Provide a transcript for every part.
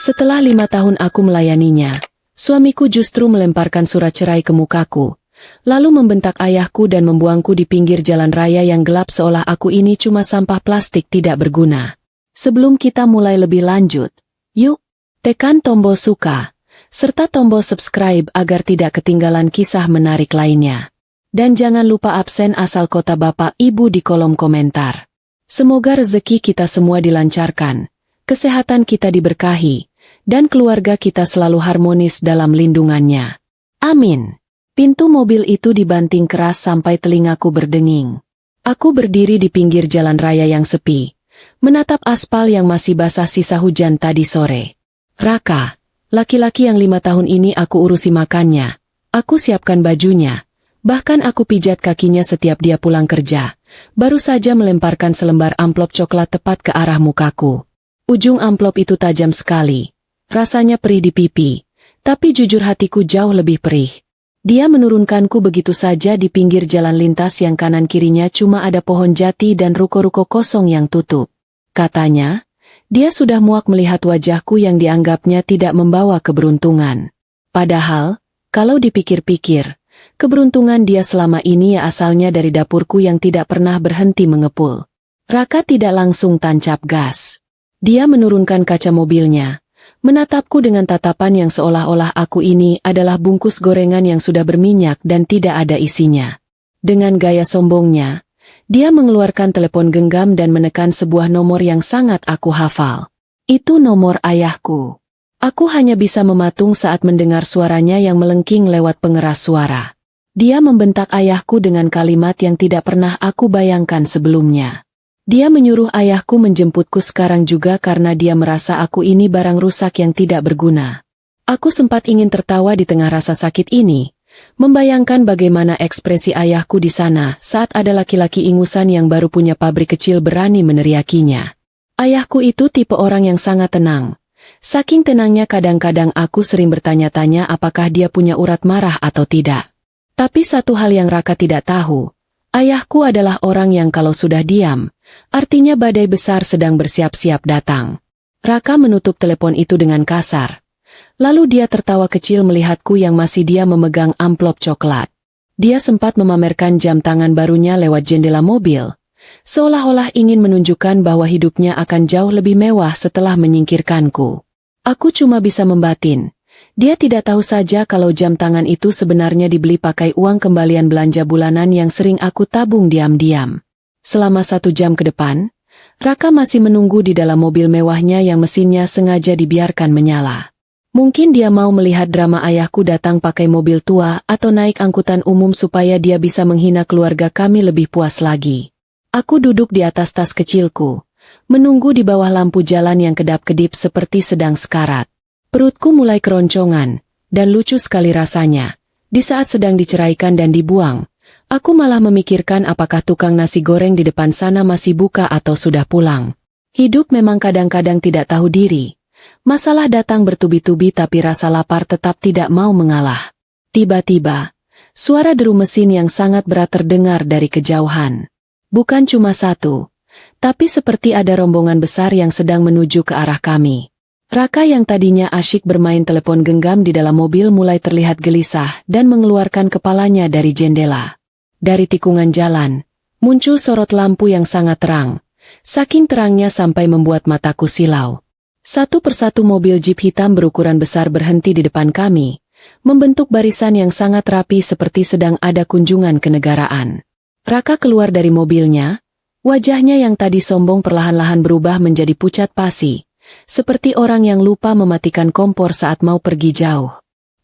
Setelah 5 tahun aku melayaninya, suamiku justru melemparkan surat cerai ke mukaku, lalu membentak ayahku dan membuangku di pinggir jalan raya yang gelap seolah aku ini cuma sampah plastik tidak berguna. Sebelum kita mulai lebih lanjut, yuk, tekan tombol suka, serta tombol subscribe agar tidak ketinggalan kisah menarik lainnya. Dan jangan lupa absen asal kota Bapak Ibu di kolom komentar. Semoga rezeki kita semua dilancarkan, kesehatan kita diberkahi, dan keluarga kita selalu harmonis dalam lindungannya. Amin. Pintu mobil itu dibanting keras sampai telingaku berdenging. Aku berdiri di pinggir jalan raya yang sepi, menatap aspal yang masih basah sisa hujan tadi sore. Raka, laki-laki yang 5 tahun ini aku urusi makannya, aku siapkan bajunya. Bahkan aku pijat kakinya setiap dia pulang kerja, baru saja melemparkan selembar amplop coklat tepat ke arah mukaku. Ujung amplop itu tajam sekali, rasanya perih di pipi, tapi jujur hatiku jauh lebih perih. Dia menurunkanku begitu saja di pinggir jalan lintas yang kanan kirinya cuma ada pohon jati dan ruko-ruko kosong yang tutup. Katanya, dia sudah muak melihat wajahku yang dianggapnya tidak membawa keberuntungan. Padahal, kalau dipikir-pikir, keberuntungan dia selama ini ya asalnya dari dapurku yang tidak pernah berhenti mengepul. Raka tidak langsung tancap gas. Dia menurunkan kaca mobilnya, menatapku dengan tatapan yang seolah-olah aku ini adalah bungkus gorengan yang sudah berminyak dan tidak ada isinya. Dengan gaya sombongnya, dia mengeluarkan telepon genggam dan menekan sebuah nomor yang sangat aku hafal. Itu nomor ayahku. Aku hanya bisa mematung saat mendengar suaranya yang melengking lewat pengeras suara. Dia membentak ayahku dengan kalimat yang tidak pernah aku bayangkan sebelumnya. Dia menyuruh ayahku menjemputku sekarang juga karena dia merasa aku ini barang rusak yang tidak berguna. Aku sempat ingin tertawa di tengah rasa sakit ini, membayangkan bagaimana ekspresi ayahku di sana saat ada laki-laki ingusan yang baru punya pabrik kecil berani meneriakinya. Ayahku itu tipe orang yang sangat tenang. Saking tenangnya kadang-kadang aku sering bertanya-tanya apakah dia punya urat marah atau tidak. Tapi satu hal yang Raka tidak tahu, ayahku adalah orang yang kalau sudah diam, artinya badai besar sedang bersiap-siap datang. Raka menutup telepon itu dengan kasar. Lalu dia tertawa kecil melihatku yang masih dia memegang amplop coklat. Dia sempat memamerkan jam tangan barunya lewat jendela mobil, seolah-olah ingin menunjukkan bahwa hidupnya akan jauh lebih mewah setelah menyingkirkanku. Aku cuma bisa membatin. Dia tidak tahu saja kalau jam tangan itu sebenarnya dibeli pakai uang kembalian belanja bulanan yang sering aku tabung diam-diam. Selama 1 jam ke depan, Raka masih menunggu di dalam mobil mewahnya yang mesinnya sengaja dibiarkan menyala. Mungkin dia mau melihat drama ayahku datang pakai mobil tua atau naik angkutan umum supaya dia bisa menghina keluarga kami lebih puas lagi. Aku duduk di atas tas kecilku, menunggu di bawah lampu jalan yang kedap-kedip seperti sedang sekarat. Perutku mulai keroncongan, dan lucu sekali rasanya. Di saat sedang diceraikan dan dibuang, aku malah memikirkan apakah tukang nasi goreng di depan sana masih buka atau sudah pulang. Hidup memang kadang-kadang tidak tahu diri. Masalah datang bertubi-tubi tapi rasa lapar tetap tidak mau mengalah. Tiba-tiba, suara deru mesin yang sangat berat terdengar dari kejauhan. Bukan cuma satu, tapi seperti ada rombongan besar yang sedang menuju ke arah kami. Raka yang tadinya asyik bermain telepon genggam di dalam mobil mulai terlihat gelisah dan mengeluarkan kepalanya dari jendela. Dari tikungan jalan, muncul sorot lampu yang sangat terang. Saking terangnya sampai membuat mataku silau. Satu persatu mobil jeep hitam berukuran besar berhenti di depan kami, membentuk barisan yang sangat rapi seperti sedang ada kunjungan kenegaraan. Raka keluar dari mobilnya, wajahnya yang tadi sombong perlahan-lahan berubah menjadi pucat pasi, seperti orang yang lupa mematikan kompor saat mau pergi jauh.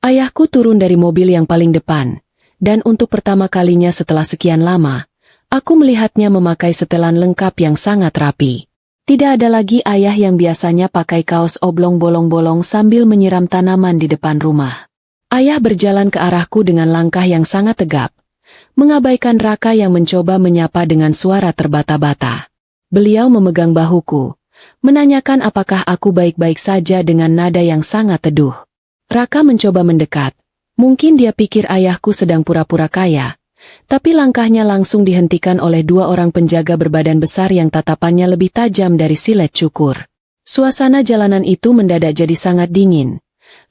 Ayahku turun dari mobil yang paling depan, dan untuk pertama kalinya setelah sekian lama, aku melihatnya memakai setelan lengkap yang sangat rapi. Tidak ada lagi ayah yang biasanya pakai kaos oblong bolong-bolong sambil menyiram tanaman di depan rumah. Ayah berjalan ke arahku dengan langkah yang sangat tegap, mengabaikan Raka yang mencoba menyapa dengan suara terbata-bata. Beliau memegang bahuku, menanyakan apakah aku baik-baik saja dengan nada yang sangat teduh. Raka mencoba mendekat. Mungkin dia pikir ayahku sedang pura-pura kaya, tapi langkahnya langsung dihentikan oleh 2 orang penjaga berbadan besar yang tatapannya lebih tajam dari silet cukur. Suasana jalanan itu mendadak jadi sangat dingin.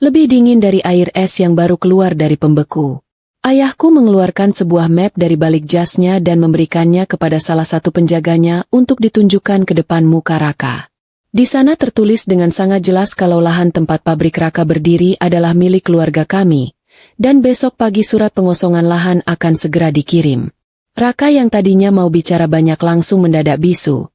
Lebih dingin dari air es yang baru keluar dari pembeku. Ayahku mengeluarkan sebuah map dari balik jasnya dan memberikannya kepada salah satu penjaganya untuk ditunjukkan ke depan muka Raka. Di sana tertulis dengan sangat jelas kalau lahan tempat pabrik Raka berdiri adalah milik keluarga kami, dan besok pagi surat pengosongan lahan akan segera dikirim. Raka yang tadinya mau bicara banyak langsung mendadak bisu.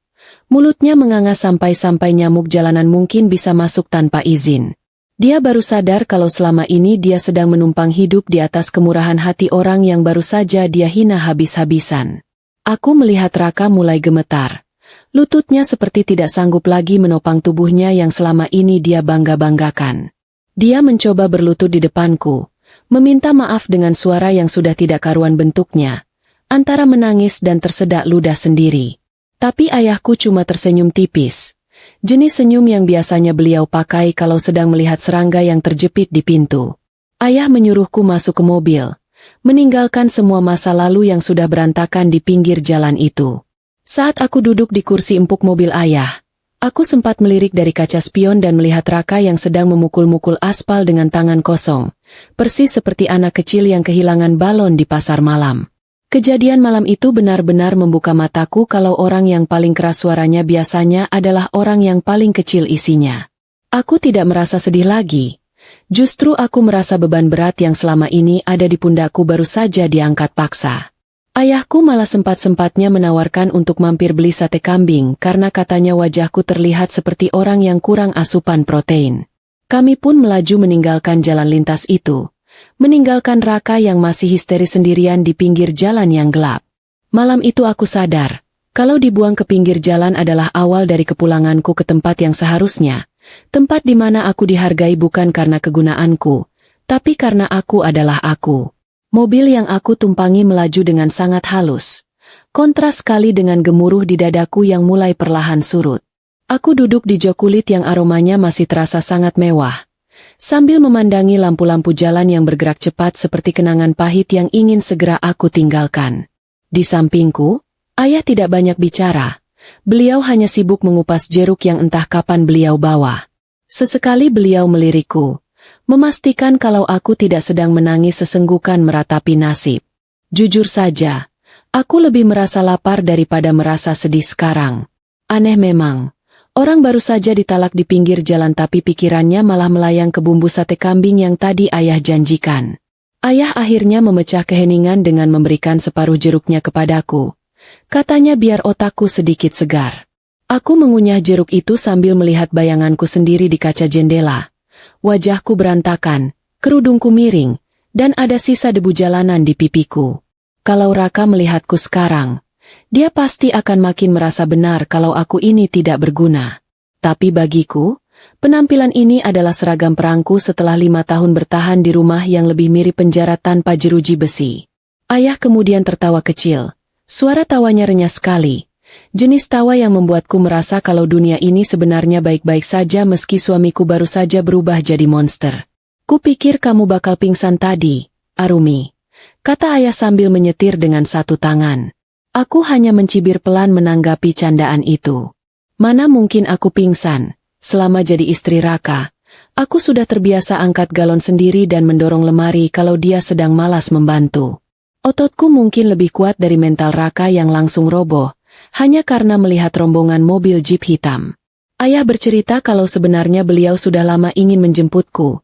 Mulutnya menganga sampai-sampai nyamuk jalanan mungkin bisa masuk tanpa izin. Dia baru sadar kalau selama ini dia sedang menumpang hidup di atas kemurahan hati orang yang baru saja dia hina habis-habisan. Aku melihat Raka mulai gemetar. Lututnya seperti tidak sanggup lagi menopang tubuhnya yang selama ini dia bangga-banggakan. Dia mencoba berlutut di depanku, meminta maaf dengan suara yang sudah tidak karuan bentuknya, antara menangis dan tersedak ludah sendiri. Tapi ayahku cuma tersenyum tipis. Jenis senyum yang biasanya beliau pakai kalau sedang melihat serangga yang terjepit di pintu. Ayah menyuruhku masuk ke mobil, meninggalkan semua masa lalu yang sudah berantakan di pinggir jalan itu. Saat aku duduk di kursi empuk mobil ayah, aku sempat melirik dari kaca spion dan melihat Raka yang sedang memukul-mukul aspal dengan tangan kosong, persis seperti anak kecil yang kehilangan balon di pasar malam. Kejadian malam itu benar-benar membuka mataku kalau orang yang paling keras suaranya biasanya adalah orang yang paling kecil isinya. Aku tidak merasa sedih lagi. Justru aku merasa beban berat yang selama ini ada di pundakku baru saja diangkat paksa. Ayahku malah sempat-sempatnya menawarkan untuk mampir beli sate kambing karena katanya wajahku terlihat seperti orang yang kurang asupan protein. Kami pun melaju meninggalkan jalan lintas itu. Meninggalkan Raka yang masih histeris sendirian di pinggir jalan yang gelap. Malam itu aku sadar, kalau dibuang ke pinggir jalan adalah awal dari kepulanganku ke tempat yang seharusnya. Tempat di mana aku dihargai bukan karena kegunaanku, tapi karena aku adalah aku. Mobil yang aku tumpangi melaju dengan sangat halus. Kontras sekali dengan gemuruh di dadaku yang mulai perlahan surut. Aku duduk di jok kulit yang aromanya masih terasa sangat mewah. Sambil memandangi lampu-lampu jalan yang bergerak cepat seperti kenangan pahit yang ingin segera aku tinggalkan. Di sampingku, ayah tidak banyak bicara. Beliau hanya sibuk mengupas jeruk yang entah kapan beliau bawa. Sesekali beliau melirikku, memastikan kalau aku tidak sedang menangis sesenggukan meratapi nasib. Jujur saja, aku lebih merasa lapar daripada merasa sedih sekarang. Aneh memang. Orang baru saja ditalak di pinggir jalan tapi pikirannya malah melayang ke bumbu sate kambing yang tadi ayah janjikan. Ayah akhirnya memecah keheningan dengan memberikan separuh jeruknya kepadaku. Katanya biar otakku sedikit segar. Aku mengunyah jeruk itu sambil melihat bayanganku sendiri di kaca jendela. Wajahku berantakan, kerudungku miring, dan ada sisa debu jalanan di pipiku. Kalau Raka melihatku sekarang, dia pasti akan makin merasa benar kalau aku ini tidak berguna. Tapi bagiku, penampilan ini adalah seragam perangku setelah 5 tahun bertahan di rumah yang lebih mirip penjara tanpa jeruji besi. Ayah kemudian tertawa kecil. Suara tawanya renyah sekali. Jenis tawa yang membuatku merasa kalau dunia ini sebenarnya baik-baik saja meski suamiku baru saja berubah jadi monster. Kupikir kamu bakal pingsan tadi, Arumi, kata ayah sambil menyetir dengan satu tangan. Aku hanya mencibir pelan menanggapi candaan itu. Mana mungkin aku pingsan, selama jadi istri Raka. Aku sudah terbiasa angkat galon sendiri dan mendorong lemari kalau dia sedang malas membantu. Ototku mungkin lebih kuat dari mental Raka yang langsung roboh, hanya karena melihat rombongan mobil jeep hitam. Ayah bercerita kalau sebenarnya beliau sudah lama ingin menjemputku.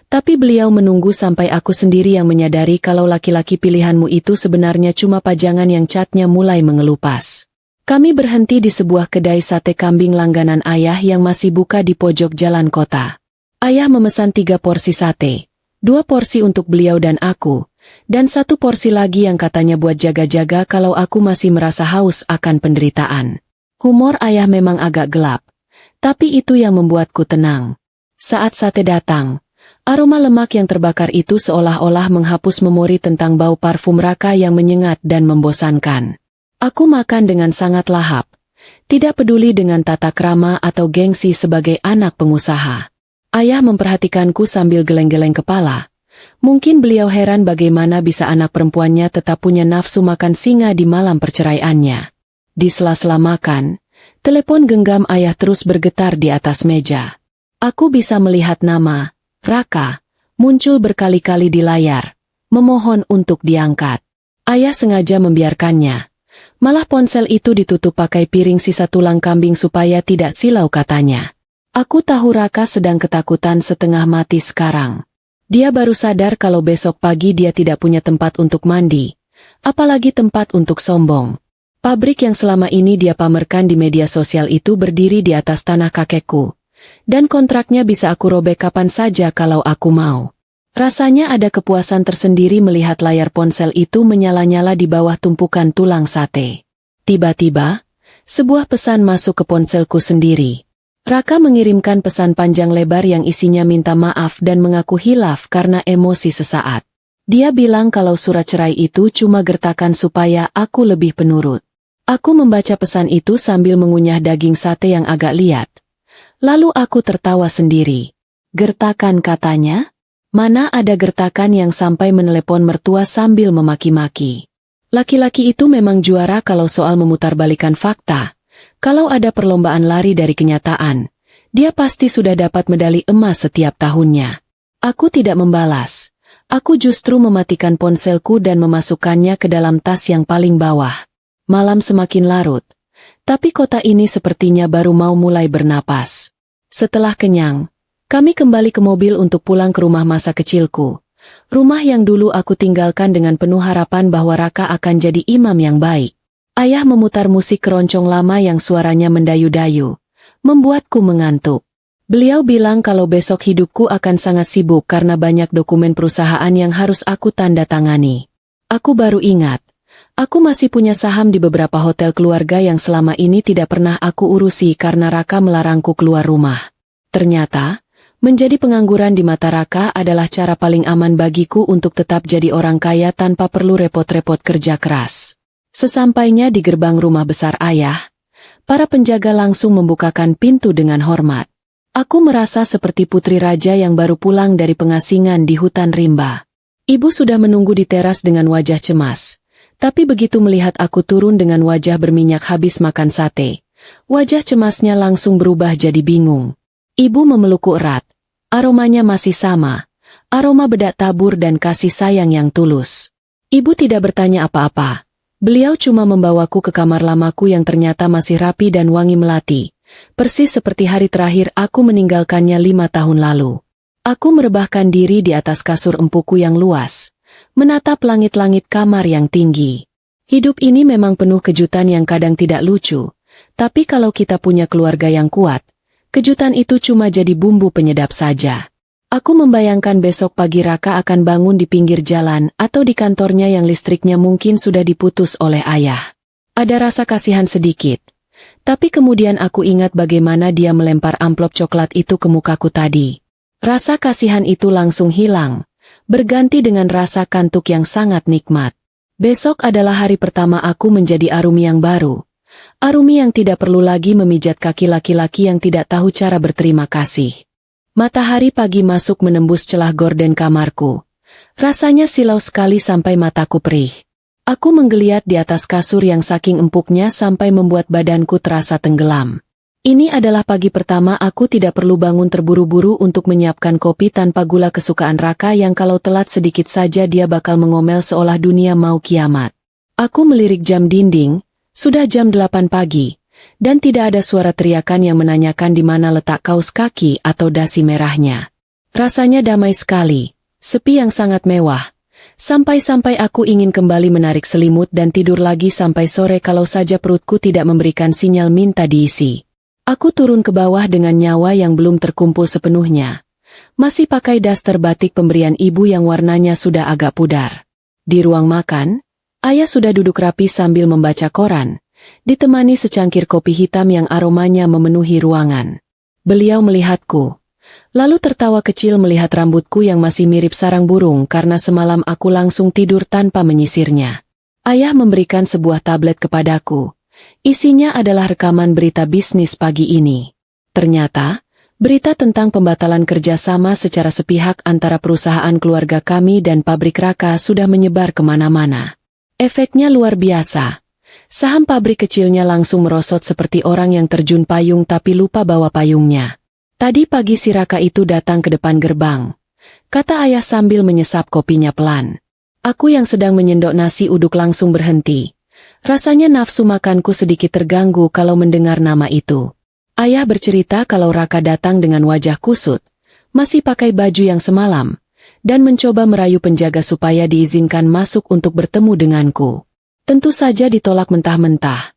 Tapi beliau menunggu sampai aku sendiri yang menyadari kalau laki-laki pilihanmu itu sebenarnya cuma pajangan yang catnya mulai mengelupas. Kami berhenti di sebuah kedai sate kambing langganan ayah yang masih buka di pojok jalan kota. Ayah memesan 3 porsi sate, 2 porsi untuk beliau dan aku, dan 1 porsi lagi yang katanya buat jaga-jaga kalau aku masih merasa haus akan penderitaan. Humor ayah memang agak gelap, tapi itu yang membuatku tenang. Saat sate datang, aroma lemak yang terbakar itu seolah-olah menghapus memori tentang bau parfum Raka yang menyengat dan membosankan. Aku makan dengan sangat lahap, tidak peduli dengan tata krama atau gengsi sebagai anak pengusaha. Ayah memperhatikanku sambil geleng-geleng kepala. Mungkin beliau heran bagaimana bisa anak perempuannya tetap punya nafsu makan singa di malam perceraiannya. Di sela-sela makan, Telepon genggam ayah terus bergetar di atas meja. Aku bisa melihat nama, Raka, muncul berkali-kali di layar, memohon untuk diangkat. Ayah sengaja membiarkannya. Malah ponsel itu ditutup pakai piring sisa tulang kambing supaya tidak silau katanya. Aku tahu Raka sedang ketakutan setengah mati sekarang. Dia baru sadar kalau besok pagi dia tidak punya tempat untuk mandi, apalagi tempat untuk sombong. Pabrik yang selama ini dia pamerkan di media sosial itu berdiri di atas tanah kakekku. Dan kontraknya bisa aku robek kapan saja kalau aku mau. Rasanya ada kepuasan tersendiri melihat layar ponsel itu menyala-nyala di bawah tumpukan tulang sate. Tiba-tiba, sebuah pesan masuk ke ponselku sendiri. Raka mengirimkan pesan panjang lebar yang isinya minta maaf dan mengaku hilaf karena emosi sesaat. Dia bilang kalau surat cerai itu cuma gertakan supaya aku lebih penurut. Aku membaca pesan itu sambil mengunyah daging sate yang agak liat. Lalu aku tertawa sendiri. Gertakan katanya? Mana ada gertakan yang sampai menelepon mertua sambil memaki-maki. Laki-laki itu memang juara kalau soal memutarbalikan fakta. Kalau ada perlombaan lari dari kenyataan, dia pasti sudah dapat medali emas setiap tahunnya. Aku tidak membalas. Aku justru mematikan ponselku dan memasukkannya ke dalam tas yang paling bawah. Malam semakin larut, tapi kota ini sepertinya baru mau mulai bernapas. Setelah kenyang, kami kembali ke mobil untuk pulang ke rumah masa kecilku. Rumah yang dulu aku tinggalkan dengan penuh harapan bahwa Raka akan jadi imam yang baik. Ayah memutar musik keroncong lama yang suaranya mendayu-dayu, membuatku mengantuk. Beliau bilang kalau besok hidupku akan sangat sibuk karena banyak dokumen perusahaan yang harus aku tanda tangani. Aku baru ingat. Aku masih punya saham di beberapa hotel keluarga yang selama ini tidak pernah aku urusi karena Raka melarangku keluar rumah. Ternyata, menjadi pengangguran di mata Raka adalah cara paling aman bagiku untuk tetap jadi orang kaya tanpa perlu repot-repot kerja keras. Sesampainya di gerbang rumah besar ayah, para penjaga langsung membukakan pintu dengan hormat. Aku merasa seperti putri raja yang baru pulang dari pengasingan di hutan rimba. Ibu sudah menunggu di teras dengan wajah cemas. Tapi begitu melihat aku turun dengan wajah berminyak habis makan sate, wajah cemasnya langsung berubah jadi bingung. Ibu memelukku erat. Aromanya masih sama, aroma bedak tabur dan kasih sayang yang tulus. Ibu tidak bertanya apa-apa. Beliau cuma membawaku ke kamar lamaku yang ternyata masih rapi dan wangi melati, persis seperti hari terakhir aku meninggalkannya 5 tahun lalu. Aku merebahkan diri di atas kasur empuku yang luas, menatap langit-langit kamar yang tinggi. Hidup ini memang penuh kejutan yang kadang tidak lucu, tapi kalau kita punya keluarga yang kuat, kejutan itu cuma jadi bumbu penyedap saja. Aku membayangkan besok pagi Raka akan bangun di pinggir jalan atau di kantornya yang listriknya mungkin sudah diputus oleh ayah. Ada rasa kasihan sedikit, tapi kemudian aku ingat bagaimana dia melempar amplop coklat itu ke mukaku tadi. Rasa kasihan itu langsung hilang, berganti dengan rasa kantuk yang sangat nikmat. Besok adalah hari pertama aku menjadi Arumi yang baru. Arumi yang tidak perlu lagi memijat kaki laki-laki yang tidak tahu cara berterima kasih. Matahari pagi masuk menembus celah gorden kamarku. Rasanya silau sekali sampai mataku perih. Aku menggeliat di atas kasur yang saking empuknya sampai membuat badanku terasa tenggelam. Ini adalah pagi pertama aku tidak perlu bangun terburu-buru untuk menyiapkan kopi tanpa gula kesukaan Raka yang kalau telat sedikit saja dia bakal mengomel seolah dunia mau kiamat. Aku melirik jam dinding, sudah jam 8 pagi. Dan tidak ada suara teriakan yang menanyakan di mana letak kaos kaki atau dasi merahnya. Rasanya damai sekali, sepi yang sangat mewah. Sampai-sampai aku ingin kembali menarik selimut dan tidur lagi sampai sore kalau saja perutku tidak memberikan sinyal minta diisi. Aku turun ke bawah dengan nyawa yang belum terkumpul sepenuhnya. Masih pakai daster batik pemberian ibu yang warnanya sudah agak pudar. Di ruang makan, ayah sudah duduk rapi sambil membaca koran, ditemani secangkir kopi hitam yang aromanya memenuhi ruangan. Beliau melihatku, lalu tertawa kecil melihat rambutku yang masih mirip sarang burung karena semalam aku langsung tidur tanpa menyisirnya. Ayah memberikan sebuah tablet kepadaku. Isinya adalah rekaman berita bisnis pagi ini. Ternyata, berita tentang pembatalan kerjasama secara sepihak antara perusahaan keluarga kami dan pabrik Raka sudah menyebar kemana-mana. Efeknya luar biasa. Saham pabrik kecilnya langsung merosot seperti orang yang terjun payung tapi lupa bawa payungnya. Tadi pagi si Raka itu datang ke depan gerbang, kata ayah sambil menyesap kopinya pelan. Aku yang sedang menyendok nasi uduk langsung berhenti. Rasanya nafsu makanku sedikit terganggu kalau mendengar nama itu. Ayah bercerita kalau Raka datang dengan wajah kusut, masih pakai baju yang semalam, dan mencoba merayu penjaga supaya diizinkan masuk untuk bertemu denganku. Tentu saja ditolak mentah-mentah.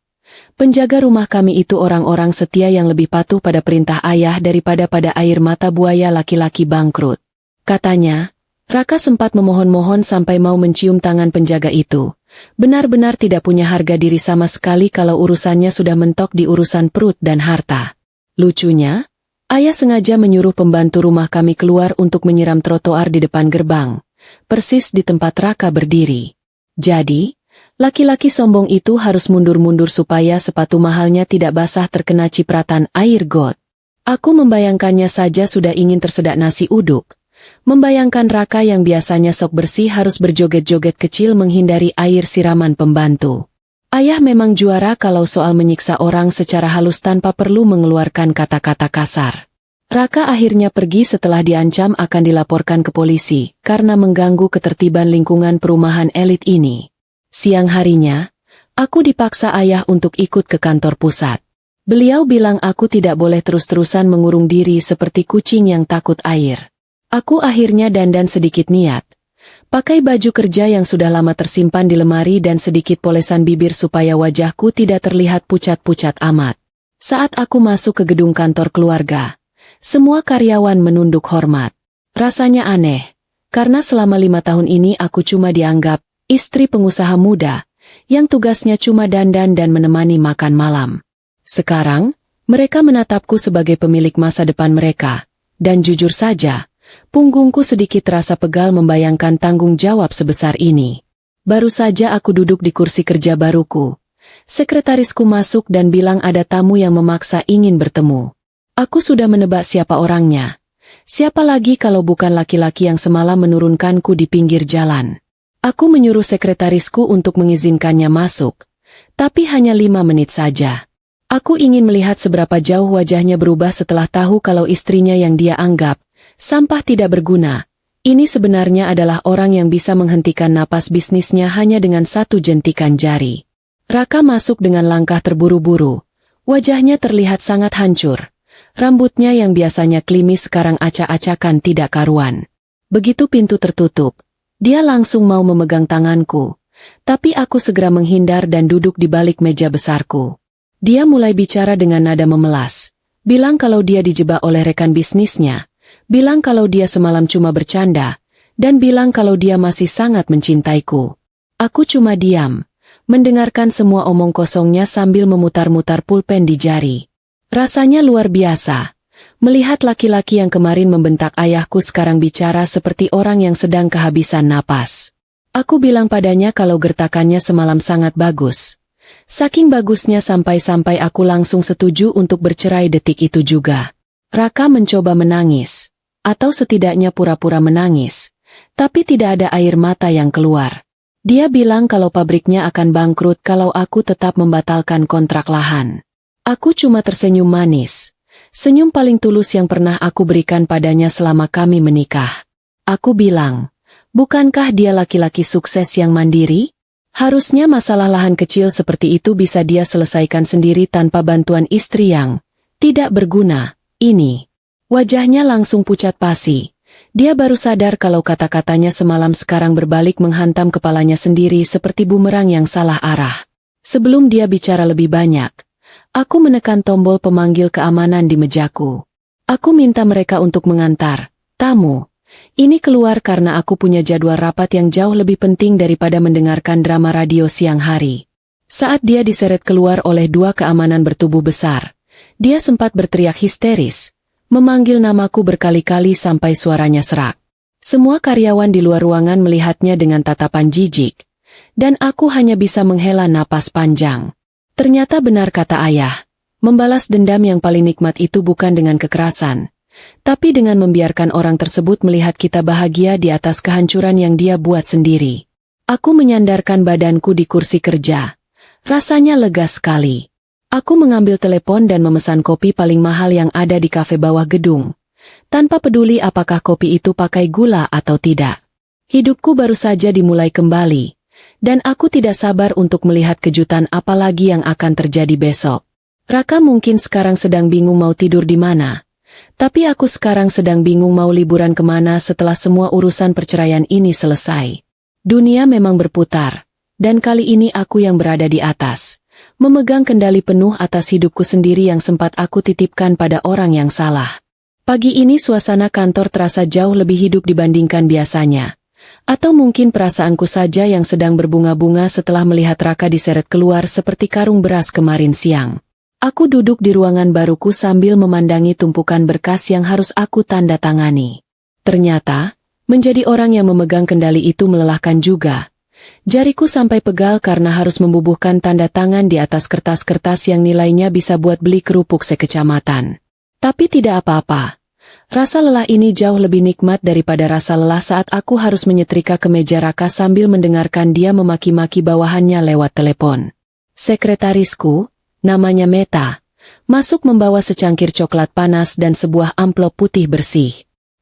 Penjaga rumah kami itu orang-orang setia yang lebih patuh pada perintah ayah daripada pada air mata buaya laki-laki bangkrut. Katanya, Raka sempat memohon-mohon sampai mau mencium tangan penjaga itu. Benar-benar tidak punya harga diri sama sekali kalau urusannya sudah mentok di urusan perut dan harta. Lucunya, ayah sengaja menyuruh pembantu rumah kami keluar untuk menyiram trotoar di depan gerbang, persis di tempat Raka berdiri. Jadi, laki-laki sombong itu harus mundur-mundur supaya sepatu mahalnya tidak basah terkena cipratan air got. Aku membayangkannya saja sudah ingin tersedak nasi uduk. Membayangkan Raka yang biasanya sok bersih harus berjoget-joget kecil menghindari air siraman pembantu. Ayah memang juara kalau soal menyiksa orang secara halus tanpa perlu mengeluarkan kata-kata kasar. Raka akhirnya pergi setelah diancam akan dilaporkan ke polisi karena mengganggu ketertiban lingkungan perumahan elit ini. Siang harinya, aku dipaksa ayah untuk ikut ke kantor pusat. Beliau bilang aku tidak boleh terus-terusan mengurung diri seperti kucing yang takut air. Aku akhirnya dandan sedikit niat. Pakai baju kerja yang sudah lama tersimpan di lemari dan sedikit polesan bibir supaya wajahku tidak terlihat pucat-pucat amat. Saat aku masuk ke gedung kantor keluarga, semua karyawan menunduk hormat. Rasanya aneh, karena selama 5 tahun ini aku cuma dianggap istri pengusaha muda, yang tugasnya cuma dandan dan menemani makan malam. Sekarang, mereka menatapku sebagai pemilik masa depan mereka, dan jujur saja, punggungku sedikit terasa pegal membayangkan tanggung jawab sebesar ini. Baru saja aku duduk di kursi kerja baruku. Sekretarisku masuk dan bilang ada tamu yang memaksa ingin bertemu. Aku sudah menebak siapa orangnya. Siapa lagi kalau bukan laki-laki yang semalam menurunkanku di pinggir jalan. Aku menyuruh sekretarisku untuk mengizinkannya masuk. Tapi hanya 5 menit saja. Aku ingin melihat seberapa jauh wajahnya berubah setelah tahu kalau istrinya yang dia anggap sampah tidak berguna. Ini sebenarnya adalah orang yang bisa menghentikan napas bisnisnya hanya dengan satu jentikan jari. Raka masuk dengan langkah terburu-buru. Wajahnya terlihat sangat hancur. Rambutnya yang biasanya klimis sekarang acak-acakan tidak karuan. Begitu pintu tertutup, dia langsung mau memegang tanganku. Tapi aku segera menghindar dan duduk di balik meja besarku. Dia mulai bicara dengan nada memelas. Bilang kalau dia dijebak oleh rekan bisnisnya. Bilang kalau dia semalam cuma bercanda, dan bilang kalau dia masih sangat mencintaiku. Aku cuma diam, mendengarkan semua omong kosongnya sambil memutar-mutar pulpen di jari. Rasanya luar biasa, melihat laki-laki yang kemarin membentak ayahku sekarang bicara seperti orang yang sedang kehabisan napas. Aku bilang padanya kalau gertakannya semalam sangat bagus. Saking bagusnya sampai-sampai aku langsung setuju untuk bercerai detik itu juga. Raka mencoba menangis. Atau setidaknya pura-pura menangis, tapi tidak ada air mata yang keluar. Dia bilang kalau pabriknya akan bangkrut kalau aku tetap membatalkan kontrak lahan. Aku cuma tersenyum manis. Senyum paling tulus yang pernah aku berikan padanya selama kami menikah. Aku bilang, bukankah dia laki-laki sukses yang mandiri? Harusnya masalah lahan kecil seperti itu bisa dia selesaikan sendiri tanpa bantuan istri yang tidak berguna, ini. Wajahnya langsung pucat pasi. Dia baru sadar kalau kata-katanya semalam sekarang berbalik menghantam kepalanya sendiri seperti bumerang yang salah arah. Sebelum dia bicara lebih banyak, aku menekan tombol pemanggil keamanan di mejaku. Aku minta mereka untuk mengantar tamu. Ini keluar karena aku punya jadwal rapat yang jauh lebih penting daripada mendengarkan drama radio siang hari. Saat dia diseret keluar oleh 2 keamanan bertubuh besar, dia sempat berteriak histeris. Memanggil namaku berkali-kali sampai suaranya serak. Semua karyawan di luar ruangan melihatnya dengan tatapan jijik, dan aku hanya bisa menghela napas panjang. Ternyata benar kata ayah, membalas dendam yang paling nikmat itu bukan dengan kekerasan, tapi dengan membiarkan orang tersebut melihat kita bahagia di atas kehancuran yang dia buat sendiri. Aku menyandarkan badanku di kursi kerja. Rasanya lega sekali. Aku mengambil telepon dan memesan kopi paling mahal yang ada di kafe bawah gedung, tanpa peduli apakah kopi itu pakai gula atau tidak. Hidupku baru saja dimulai kembali, dan aku tidak sabar untuk melihat kejutan apa lagi yang akan terjadi besok. Raka mungkin sekarang sedang bingung mau tidur di mana, tapi aku sekarang sedang bingung mau liburan kemana setelah semua urusan perceraian ini selesai. Dunia memang berputar, dan kali ini aku yang berada di atas, memegang kendali penuh atas hidupku sendiri yang sempat aku titipkan pada orang yang salah. Pagi ini suasana kantor terasa jauh lebih hidup dibandingkan biasanya. Atau mungkin perasaanku saja yang sedang berbunga-bunga setelah melihat Raka diseret keluar seperti karung beras kemarin siang. Aku duduk di ruangan baruku sambil memandangi tumpukan berkas yang harus aku tanda tangani. Ternyata, menjadi orang yang memegang kendali itu melelahkan juga. Jariku sampai pegal karena harus membubuhkan tanda tangan di atas kertas-kertas yang nilainya bisa buat beli kerupuk sekecamatan. Tapi tidak apa-apa. Rasa lelah ini jauh lebih nikmat daripada rasa lelah saat aku harus menyetrika kemeja Raka sambil mendengarkan dia memaki-maki bawahannya lewat telepon. Sekretarisku, namanya Meta, masuk membawa secangkir coklat panas dan sebuah amplop putih bersih.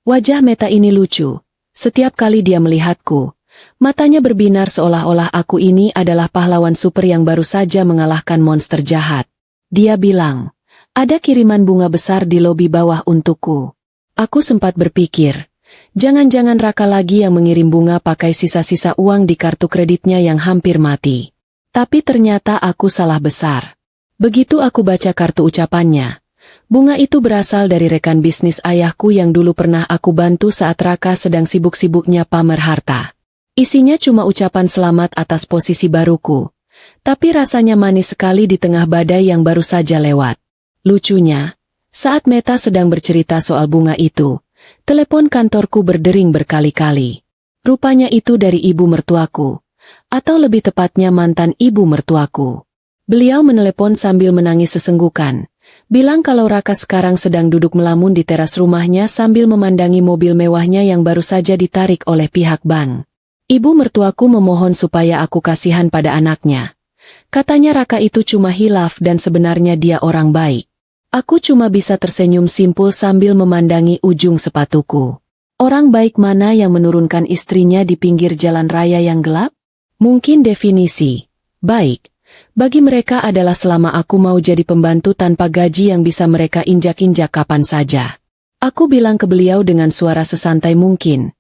Wajah Meta ini lucu. Setiap kali dia melihatku, matanya berbinar seolah-olah aku ini adalah pahlawan super yang baru saja mengalahkan monster jahat. Dia bilang, ada kiriman bunga besar di lobi bawah untukku. Aku sempat berpikir, jangan-jangan Raka lagi yang mengirim bunga pakai sisa-sisa uang di kartu kreditnya yang hampir mati. Tapi ternyata aku salah besar. Begitu aku baca kartu ucapannya, bunga itu berasal dari rekan bisnis ayahku yang dulu pernah aku bantu saat Raka sedang sibuk-sibuknya pamer harta. Isinya cuma ucapan selamat atas posisi baruku, tapi rasanya manis sekali di tengah badai yang baru saja lewat. Lucunya, saat Meta sedang bercerita soal bunga itu, telepon kantorku berdering berkali-kali. Rupanya itu dari ibu mertuaku, atau lebih tepatnya mantan ibu mertuaku. Beliau menelepon sambil menangis sesenggukan, bilang kalau Raka sekarang sedang duduk melamun di teras rumahnya sambil memandangi mobil mewahnya yang baru saja ditarik oleh pihak bank. Ibu mertuaku memohon supaya aku kasihan pada anaknya. Katanya Raka itu cuma hilaf dan sebenarnya dia orang baik. Aku cuma bisa tersenyum simpul sambil memandangi ujung sepatuku. Orang baik mana yang menurunkan istrinya di pinggir jalan raya yang gelap? Mungkin definisi baik bagi mereka adalah selama aku mau jadi pembantu tanpa gaji yang bisa mereka injak-injak kapan saja. Aku bilang ke beliau dengan suara sesantai mungkin,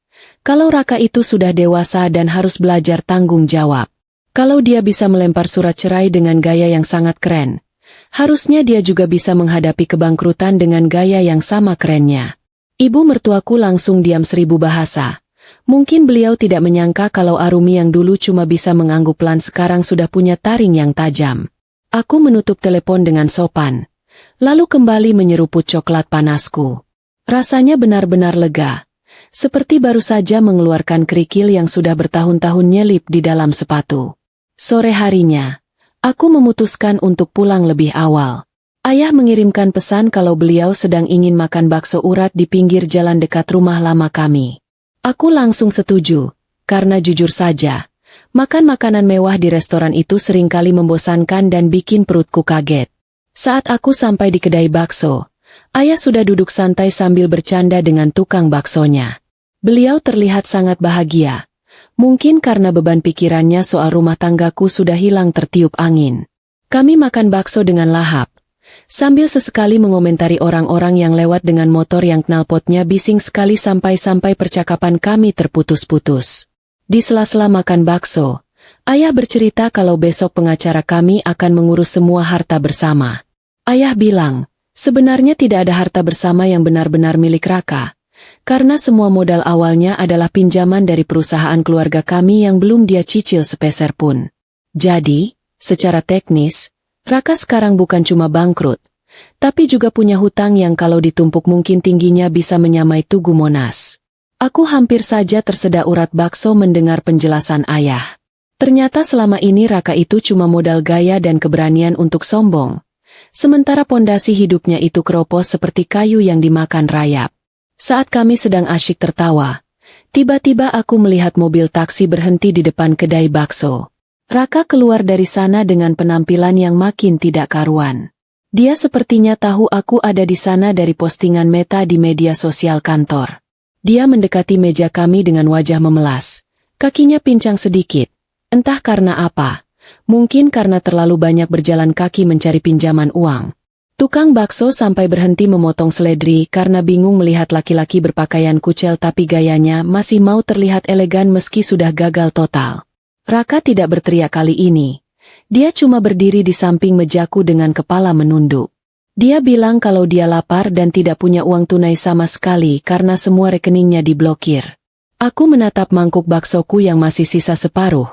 kalau Raka itu sudah dewasa dan harus belajar tanggung jawab. Kalau dia bisa melempar surat cerai dengan gaya yang sangat keren, harusnya dia juga bisa menghadapi kebangkrutan dengan gaya yang sama kerennya. Ibu mertuaku langsung diam 1000 bahasa. Mungkin beliau tidak menyangka kalau Arumi yang dulu cuma bisa mengangguk pelan sekarang sudah punya taring yang tajam. Aku menutup telepon dengan sopan, lalu kembali menyeruput coklat panasku. Rasanya benar-benar lega, seperti baru saja mengeluarkan kerikil yang sudah bertahun-tahun nyelip di dalam sepatu. Sore harinya, aku memutuskan untuk pulang lebih awal. Ayah mengirimkan pesan kalau beliau sedang ingin makan bakso urat di pinggir jalan dekat rumah lama kami. Aku langsung setuju, karena jujur saja, makan makanan mewah di restoran itu seringkali membosankan dan bikin perutku kaget. Saat aku sampai di kedai bakso, ayah sudah duduk santai sambil bercanda dengan tukang baksonya. Beliau terlihat sangat bahagia. Mungkin karena beban pikirannya soal rumah tanggaku sudah hilang tertiup angin. Kami makan bakso dengan lahap, sambil sesekali mengomentari orang-orang yang lewat dengan motor yang knalpotnya bising sekali sampai-sampai percakapan kami terputus-putus. Di sela-sela makan bakso, ayah bercerita kalau besok pengacara kami akan mengurus semua harta bersama. Ayah bilang, sebenarnya tidak ada harta bersama yang benar-benar milik Raka, karena semua modal awalnya adalah pinjaman dari perusahaan keluarga kami yang belum dia cicil sepeser pun. Jadi, secara teknis, Raka sekarang bukan cuma bangkrut, tapi juga punya hutang yang kalau ditumpuk mungkin tingginya bisa menyamai Tugu Monas. Aku hampir saja tersedak urat bakso mendengar penjelasan ayah. Ternyata selama ini Raka itu cuma modal gaya dan keberanian untuk sombong, sementara pondasi hidupnya itu keropos seperti kayu yang dimakan rayap. Saat kami sedang asyik tertawa, tiba-tiba aku melihat mobil taksi berhenti di depan kedai bakso. Raka keluar dari sana dengan penampilan yang makin tidak karuan. Dia sepertinya tahu aku ada di sana dari postingan Meta di media sosial kantor. Dia mendekati meja kami dengan wajah memelas. Kakinya pincang sedikit. Entah karena apa. Mungkin karena terlalu banyak berjalan kaki mencari pinjaman uang. Tukang bakso sampai berhenti memotong seledri karena bingung melihat laki-laki berpakaian kucel tapi gayanya masih mau terlihat elegan meski sudah gagal total. Raka tidak berteriak kali ini. Dia cuma berdiri di samping mejaku dengan kepala menunduk. Dia bilang kalau dia lapar dan tidak punya uang tunai sama sekali karena semua rekeningnya diblokir. Aku menatap mangkuk baksoku yang masih sisa separuh.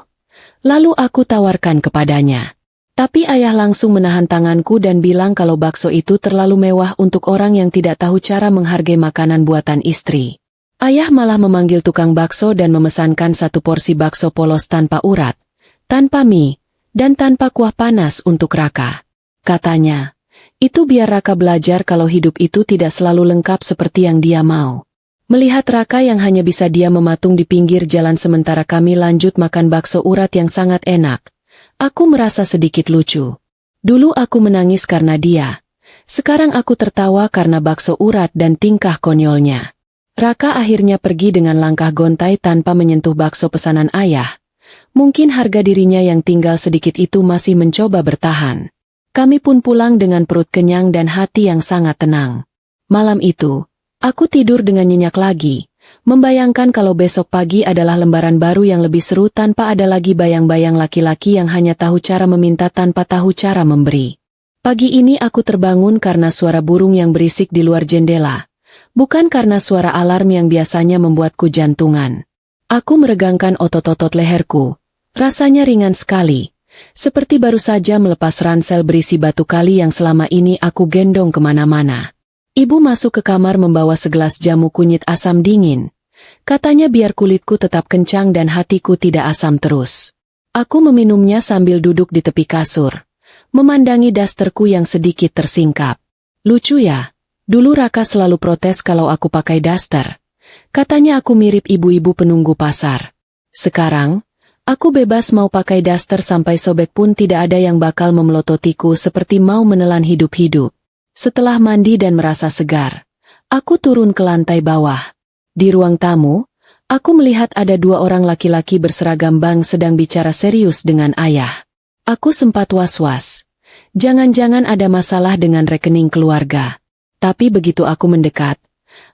Lalu aku tawarkan kepadanya. Tapi ayah langsung menahan tanganku dan bilang kalau bakso itu terlalu mewah untuk orang yang tidak tahu cara menghargai makanan buatan istri. Ayah malah memanggil tukang bakso dan memesankan 1 porsi bakso polos tanpa urat, tanpa mie, dan tanpa kuah panas untuk Raka. Katanya, itu biar Raka belajar kalau hidup itu tidak selalu lengkap seperti yang dia mau. Melihat Raka yang hanya bisa diam mematung di pinggir jalan sementara kami lanjut makan bakso urat yang sangat enak, aku merasa sedikit lucu. Dulu aku menangis karena dia. Sekarang aku tertawa karena bakso urat dan tingkah konyolnya. Raka akhirnya pergi dengan langkah gontai tanpa menyentuh bakso pesanan ayah. Mungkin harga dirinya yang tinggal sedikit itu masih mencoba bertahan. Kami pun pulang dengan perut kenyang dan hati yang sangat tenang. Malam itu, aku tidur dengan nyenyak lagi, membayangkan kalau besok pagi adalah lembaran baru yang lebih seru tanpa ada lagi bayang-bayang laki-laki yang hanya tahu cara meminta tanpa tahu cara memberi. Pagi ini aku terbangun karena suara burung yang berisik di luar jendela. Bukan karena suara alarm yang biasanya membuatku jantungan. Aku meregangkan otot-otot leherku. Rasanya ringan sekali. Seperti baru saja melepas ransel berisi batu kali yang selama ini aku gendong kemana-mana. Ibu masuk ke kamar membawa segelas jamu kunyit asam dingin. Katanya biar kulitku tetap kencang dan hatiku tidak asam terus. Aku meminumnya sambil duduk di tepi kasur. Memandangi dasterku yang sedikit tersingkap. Lucu ya? Dulu Raka selalu protes kalau aku pakai daster. Katanya aku mirip ibu-ibu penunggu pasar. Sekarang, aku bebas mau pakai daster sampai sobek pun tidak ada yang bakal memelototiku seperti mau menelan hidup-hidup. Setelah mandi dan merasa segar, aku turun ke lantai bawah. Di ruang tamu, aku melihat ada 2 orang laki-laki berseragam bank sedang bicara serius dengan ayah. Aku sempat was-was. Jangan-jangan ada masalah dengan rekening keluarga. Tapi begitu aku mendekat,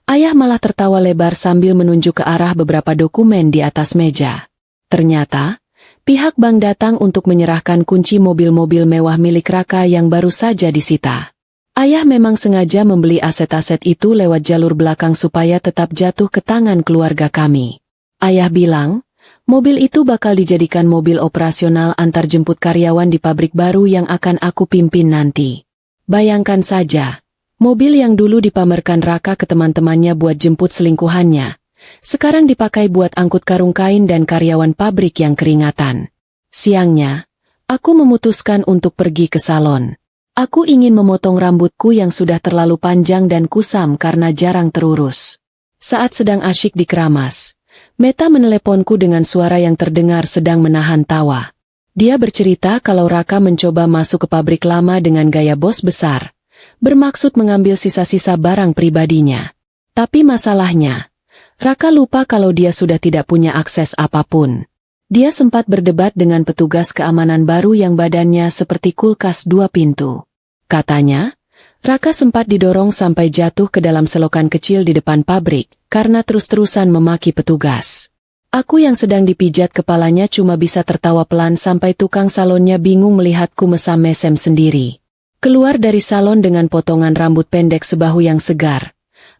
ayah malah tertawa lebar sambil menunjuk ke arah beberapa dokumen di atas meja. Ternyata, pihak bank datang untuk menyerahkan kunci mobil-mobil mewah milik Raka yang baru saja disita. Ayah memang sengaja membeli aset-aset itu lewat jalur belakang supaya tetap jatuh ke tangan keluarga kami. Ayah bilang, mobil itu bakal dijadikan mobil operasional antar jemput karyawan di pabrik baru yang akan aku pimpin nanti. Bayangkan saja. Mobil yang dulu dipamerkan Raka ke teman-temannya buat jemput selingkuhannya, sekarang dipakai buat angkut karung kain dan karyawan pabrik yang keringatan. Siangnya, aku memutuskan untuk pergi ke salon. Aku ingin memotong rambutku yang sudah terlalu panjang dan kusam karena jarang terurus. Saat sedang asyik dikeramas, Meta meneleponku dengan suara yang terdengar sedang menahan tawa. Dia bercerita kalau Raka mencoba masuk ke pabrik lama dengan gaya bos besar. Bermaksud mengambil sisa-sisa barang pribadinya. Tapi masalahnya, Raka lupa kalau dia sudah tidak punya akses apapun. Dia sempat berdebat dengan petugas keamanan baru yang badannya seperti kulkas 2 pintu. Katanya, Raka sempat didorong sampai jatuh ke dalam selokan kecil di depan pabrik, karena terus-terusan memaki petugas. Aku yang sedang dipijat kepalanya cuma bisa tertawa pelan sampai tukang salonnya bingung melihatku mesam-mesem sendiri. Keluar dari salon dengan potongan rambut pendek sebahu yang segar.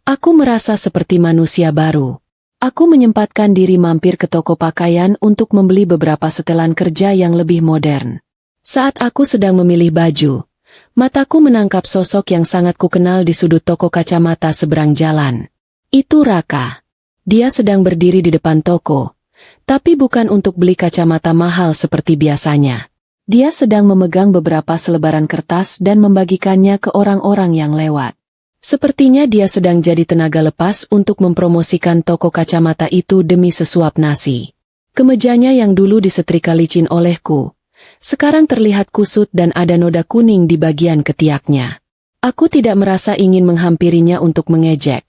Aku merasa seperti manusia baru. Aku menyempatkan diri mampir ke toko pakaian untuk membeli beberapa setelan kerja yang lebih modern. Saat aku sedang memilih baju, mataku menangkap sosok yang sangat kukenal di sudut toko kacamata seberang jalan. Itu Raka. Dia sedang berdiri di depan toko, tapi bukan untuk beli kacamata mahal seperti biasanya. Dia sedang memegang beberapa selebaran kertas dan membagikannya ke orang-orang yang lewat. Sepertinya dia sedang jadi tenaga lepas untuk mempromosikan toko kacamata itu demi sesuap nasi. Kemejanya yang dulu disetrika licin olehku, sekarang terlihat kusut dan ada noda kuning di bagian ketiaknya. Aku tidak merasa ingin menghampirinya untuk mengejek.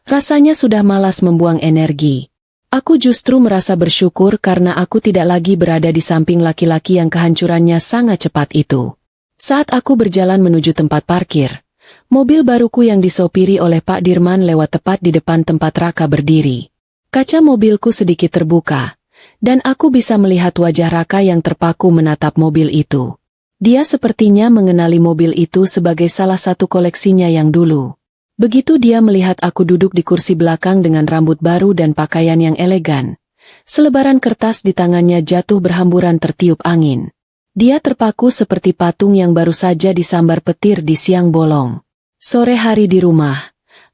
Rasanya sudah malas membuang energi. Aku justru merasa bersyukur karena aku tidak lagi berada di samping laki-laki yang kehancurannya sangat cepat itu. Saat aku berjalan menuju tempat parkir, mobil baruku yang disopiri oleh Pak Dirman lewat tepat di depan tempat Raka berdiri. Kaca mobilku sedikit terbuka, dan aku bisa melihat wajah Raka yang terpaku menatap mobil itu. Dia sepertinya mengenali mobil itu sebagai salah satu koleksinya yang dulu. Begitu dia melihat aku duduk di kursi belakang dengan rambut baru dan pakaian yang elegan, selebaran kertas di tangannya jatuh berhamburan tertiup angin. Dia terpaku seperti patung yang baru saja disambar petir di siang bolong. Sore hari di rumah,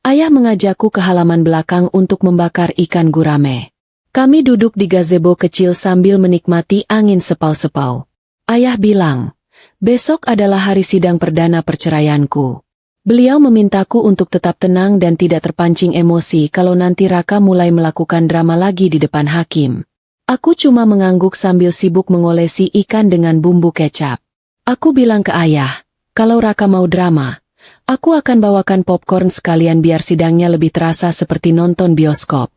ayah mengajakku ke halaman belakang untuk membakar ikan gurame. Kami duduk di gazebo kecil sambil menikmati angin sepau-sepau. Ayah bilang, besok adalah hari sidang perdana perceraianku. Beliau memintaku untuk tetap tenang dan tidak terpancing emosi kalau nanti Raka mulai melakukan drama lagi di depan hakim. Aku cuma mengangguk sambil sibuk mengolesi ikan dengan bumbu kecap. Aku bilang ke ayah, kalau Raka mau drama, aku akan bawakan popcorn sekalian biar sidangnya lebih terasa seperti nonton bioskop.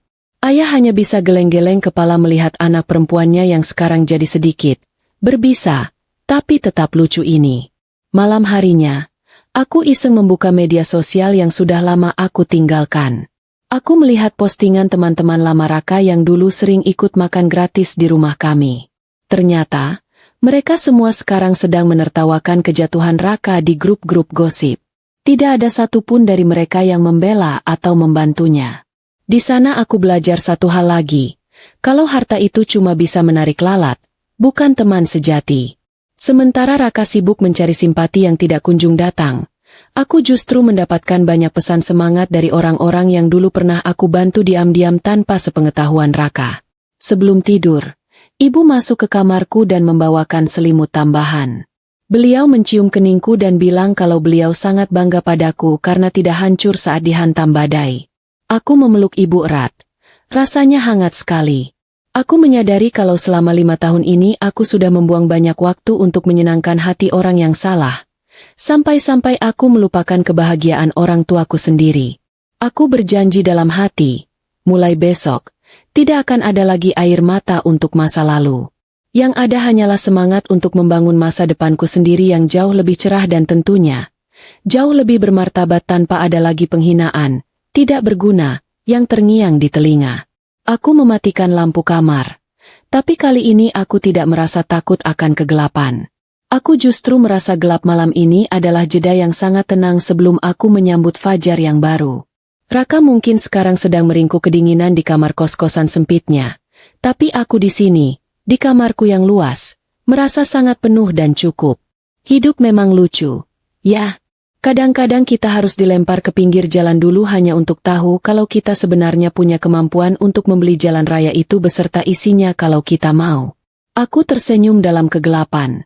Ayah hanya bisa geleng-geleng kepala melihat anak perempuannya yang sekarang jadi sedikit berbisa, tapi tetap lucu ini. Malam harinya, aku iseng membuka media sosial yang sudah lama aku tinggalkan. Aku melihat postingan teman-teman lama Raka yang dulu sering ikut makan gratis di rumah kami. Ternyata, mereka semua sekarang sedang menertawakan kejatuhan Raka di grup-grup gosip. Tidak ada satupun dari mereka yang membela atau membantunya. Di sana aku belajar satu hal lagi. Kalau harta itu cuma bisa menarik lalat, bukan teman sejati. Sementara Raka sibuk mencari simpati yang tidak kunjung datang, aku justru mendapatkan banyak pesan semangat dari orang-orang yang dulu pernah aku bantu diam-diam tanpa sepengetahuan Raka. Sebelum tidur, ibu masuk ke kamarku dan membawakan selimut tambahan. Beliau mencium keningku dan bilang kalau beliau sangat bangga padaku karena tidak hancur saat dihantam badai. Aku memeluk ibu erat. Rasanya hangat sekali. Aku menyadari kalau selama 5 tahun ini aku sudah membuang banyak waktu untuk menyenangkan hati orang yang salah. Sampai-sampai aku melupakan kebahagiaan orang tuaku sendiri. Aku berjanji dalam hati, mulai besok, tidak akan ada lagi air mata untuk masa lalu. Yang ada hanyalah semangat untuk membangun masa depanku sendiri yang jauh lebih cerah dan tentunya jauh lebih bermartabat tanpa ada lagi penghinaan, tidak berguna, yang terngiang di telinga. Aku mematikan lampu kamar. Tapi kali ini aku tidak merasa takut akan kegelapan. Aku justru merasa gelap malam ini adalah jeda yang sangat tenang sebelum aku menyambut fajar yang baru. Raka mungkin sekarang sedang meringkuk kedinginan di kamar kos-kosan sempitnya. Tapi aku di sini, di kamarku yang luas, merasa sangat penuh dan cukup. Hidup memang lucu. Ya. Kadang-kadang kita harus dilempar ke pinggir jalan dulu hanya untuk tahu kalau kita sebenarnya punya kemampuan untuk membeli jalan raya itu beserta isinya kalau kita mau. Aku tersenyum dalam kegelapan,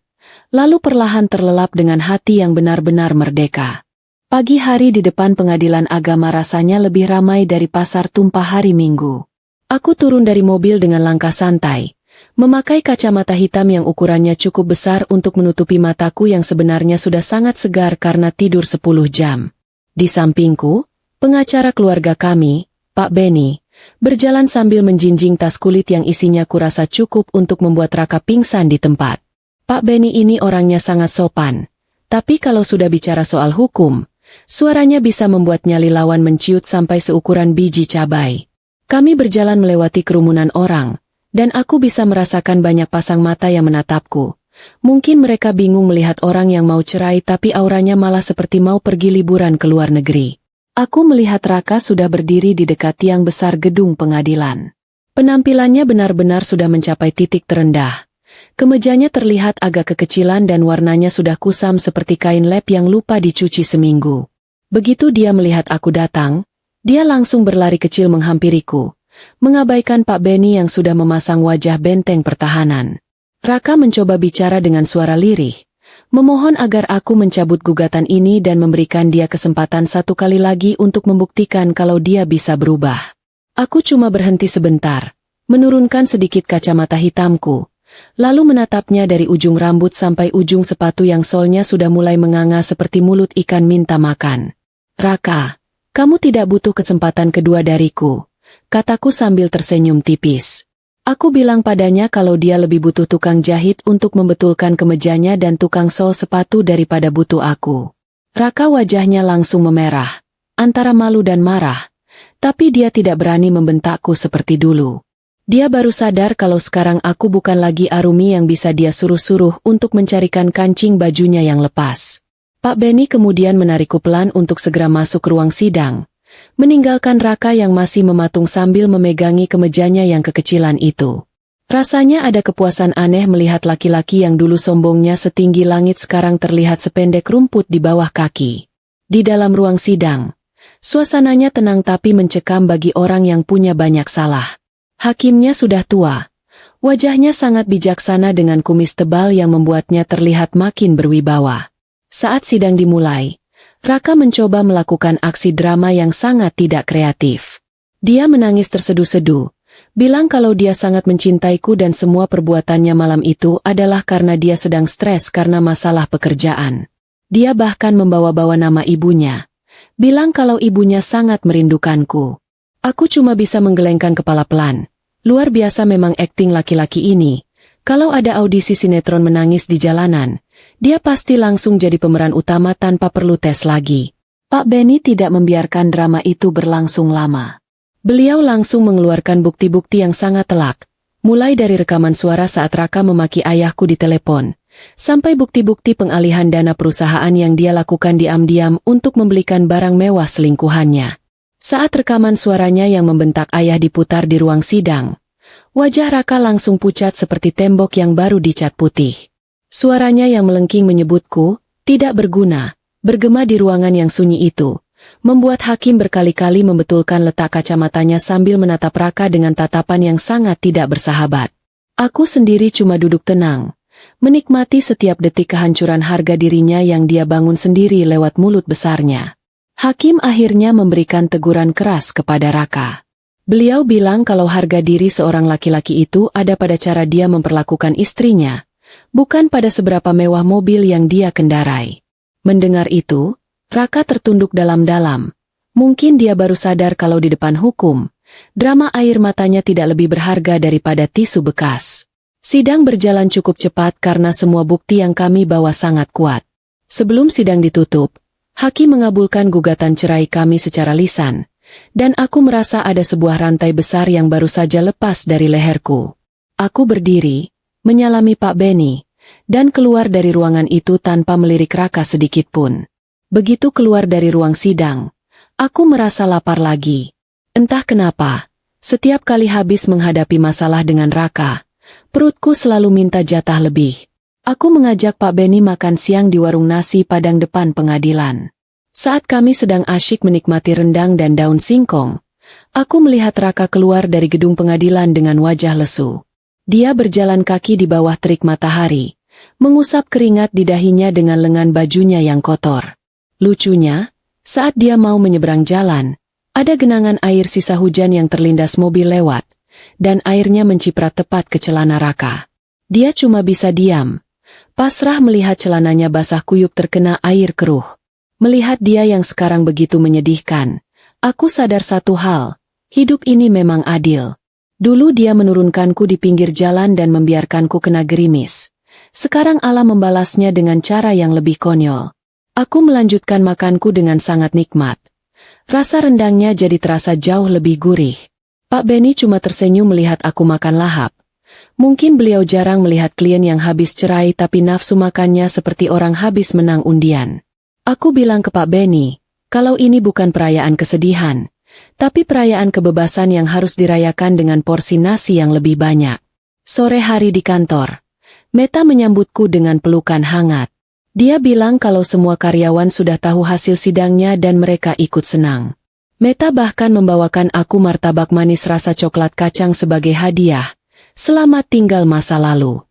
lalu perlahan terlelap dengan hati yang benar-benar merdeka. Pagi hari di depan pengadilan agama rasanya lebih ramai dari pasar tumpah hari Minggu. Aku turun dari mobil dengan langkah santai, memakai kacamata hitam yang ukurannya cukup besar untuk menutupi mataku yang sebenarnya sudah sangat segar karena tidur 10 jam. Di sampingku, pengacara keluarga kami, Pak Benny, berjalan sambil menjinjing tas kulit yang isinya kurasa cukup untuk membuat Raka pingsan di tempat. Pak Benny ini orangnya sangat sopan, tapi kalau sudah bicara soal hukum, suaranya bisa membuat nyali lawan menciut sampai seukuran biji cabai. Kami berjalan melewati kerumunan orang, dan aku bisa merasakan banyak pasang mata yang menatapku. Mungkin mereka bingung melihat orang yang mau cerai tapi auranya malah seperti mau pergi liburan ke luar negeri. Aku melihat Raka sudah berdiri di dekat tiang besar gedung pengadilan. Penampilannya benar-benar sudah mencapai titik terendah. Kemejanya terlihat agak kekecilan dan warnanya sudah kusam seperti kain lap yang lupa dicuci seminggu. Begitu dia melihat aku datang, dia langsung berlari kecil menghampiriku, mengabaikan Pak Benny yang sudah memasang wajah benteng pertahanan. Raka mencoba bicara dengan suara lirih, memohon agar aku mencabut gugatan ini dan memberikan dia kesempatan satu kali lagi untuk membuktikan kalau dia bisa berubah. Aku cuma berhenti sebentar, menurunkan sedikit kacamata hitamku, lalu menatapnya dari ujung rambut sampai ujung sepatu yang solnya sudah mulai menganga seperti mulut ikan minta makan. Raka, kamu tidak butuh kesempatan kedua dariku, kataku sambil tersenyum tipis. Aku bilang padanya kalau dia lebih butuh tukang jahit untuk membetulkan kemejanya dan tukang sol sepatu daripada butuh aku. Raka wajahnya langsung memerah, antara malu dan marah, tapi dia tidak berani membentakku seperti dulu. Dia baru sadar kalau sekarang aku bukan lagi Arumi yang bisa dia suruh-suruh untuk mencarikan kancing bajunya yang lepas. Pak Benny kemudian menarikku pelan untuk segera masuk ke ruang sidang, meninggalkan Raka yang masih mematung sambil memegangi kemejanya yang kekecilan itu. Rasanya ada kepuasan aneh melihat laki-laki yang dulu sombongnya setinggi langit sekarang terlihat sependek rumput di bawah kaki. Di dalam ruang sidang, suasananya tenang tapi mencekam bagi orang yang punya banyak salah. Hakimnya sudah tua. Wajahnya sangat bijaksana dengan kumis tebal yang membuatnya terlihat makin berwibawa. Saat sidang dimulai, Raka mencoba melakukan aksi drama yang sangat tidak kreatif. Dia menangis terseduh-seduh, bilang kalau dia sangat mencintaiku dan semua perbuatannya malam itu adalah karena dia sedang stres karena masalah pekerjaan. Dia bahkan membawa-bawa nama ibunya, bilang kalau ibunya sangat merindukanku. Aku cuma bisa menggelengkan kepala pelan. Luar biasa memang akting laki-laki ini. Kalau ada audisi sinetron menangis di jalanan, dia pasti langsung jadi pemeran utama tanpa perlu tes lagi. Pak Benny tidak membiarkan drama itu berlangsung lama. Beliau langsung mengeluarkan bukti-bukti yang sangat telak, mulai dari rekaman suara saat Raka memaki ayahku di telepon, sampai bukti-bukti pengalihan dana perusahaan yang dia lakukan diam-diam untuk membelikan barang mewah selingkuhannya. Saat rekaman suaranya yang membentak ayah diputar di ruang sidang, wajah Raka langsung pucat seperti tembok yang baru dicat putih. Suaranya yang melengking menyebutku, tidak berguna, bergema di ruangan yang sunyi itu, membuat hakim berkali-kali membetulkan letak kacamatanya sambil menatap Raka dengan tatapan yang sangat tidak bersahabat. Aku sendiri cuma duduk tenang, menikmati setiap detik kehancuran harga dirinya yang dia bangun sendiri lewat mulut besarnya. Hakim akhirnya memberikan teguran keras kepada Raka. Beliau bilang kalau harga diri seorang laki-laki itu ada pada cara dia memperlakukan istrinya, bukan pada seberapa mewah mobil yang dia kendarai. Mendengar itu, Raka tertunduk dalam-dalam. Mungkin dia baru sadar kalau di depan hukum, drama air matanya tidak lebih berharga daripada tisu bekas. Sidang berjalan cukup cepat karena semua bukti yang kami bawa sangat kuat. Sebelum sidang ditutup, hakim mengabulkan gugatan cerai kami secara lisan, dan aku merasa ada sebuah rantai besar yang baru saja lepas dari leherku. Aku berdiri, menyalami Pak Benny, dan keluar dari ruangan itu tanpa melirik Raka sedikit pun. Begitu keluar dari ruang sidang, aku merasa lapar lagi. Entah kenapa, setiap kali habis menghadapi masalah dengan Raka, perutku selalu minta jatah lebih. Aku mengajak Pak Benny makan siang di warung nasi Padang depan pengadilan. Saat kami sedang asyik menikmati rendang dan daun singkong, aku melihat Raka keluar dari gedung pengadilan dengan wajah lesu. Dia berjalan kaki di bawah terik matahari, mengusap keringat di dahinya dengan lengan bajunya yang kotor. Lucunya, saat dia mau menyeberang jalan, ada genangan air sisa hujan yang terlindas mobil lewat, dan airnya menciprat tepat ke celana Raka. Dia cuma bisa diam, pasrah melihat celananya basah kuyup terkena air keruh. Melihat dia yang sekarang begitu menyedihkan, aku sadar satu hal, hidup ini memang adil. Dulu dia menurunkanku di pinggir jalan dan membiarkanku kena gerimis. Sekarang alam membalasnya dengan cara yang lebih konyol. Aku melanjutkan makanku dengan sangat nikmat. Rasa rendangnya jadi terasa jauh lebih gurih. Pak Benny cuma tersenyum melihat aku makan lahap. Mungkin beliau jarang melihat klien yang habis cerai tapi nafsu makannya seperti orang habis menang undian. Aku bilang ke Pak Benny, kalau ini bukan perayaan kesedihan, tapi perayaan kebebasan yang harus dirayakan dengan porsi nasi yang lebih banyak. Sore hari di kantor, Meta menyambutku dengan pelukan hangat. Dia bilang kalau semua karyawan sudah tahu hasil sidangnya dan mereka ikut senang. Meta bahkan membawakan aku martabak manis rasa coklat kacang sebagai hadiah. Selamat tinggal masa lalu.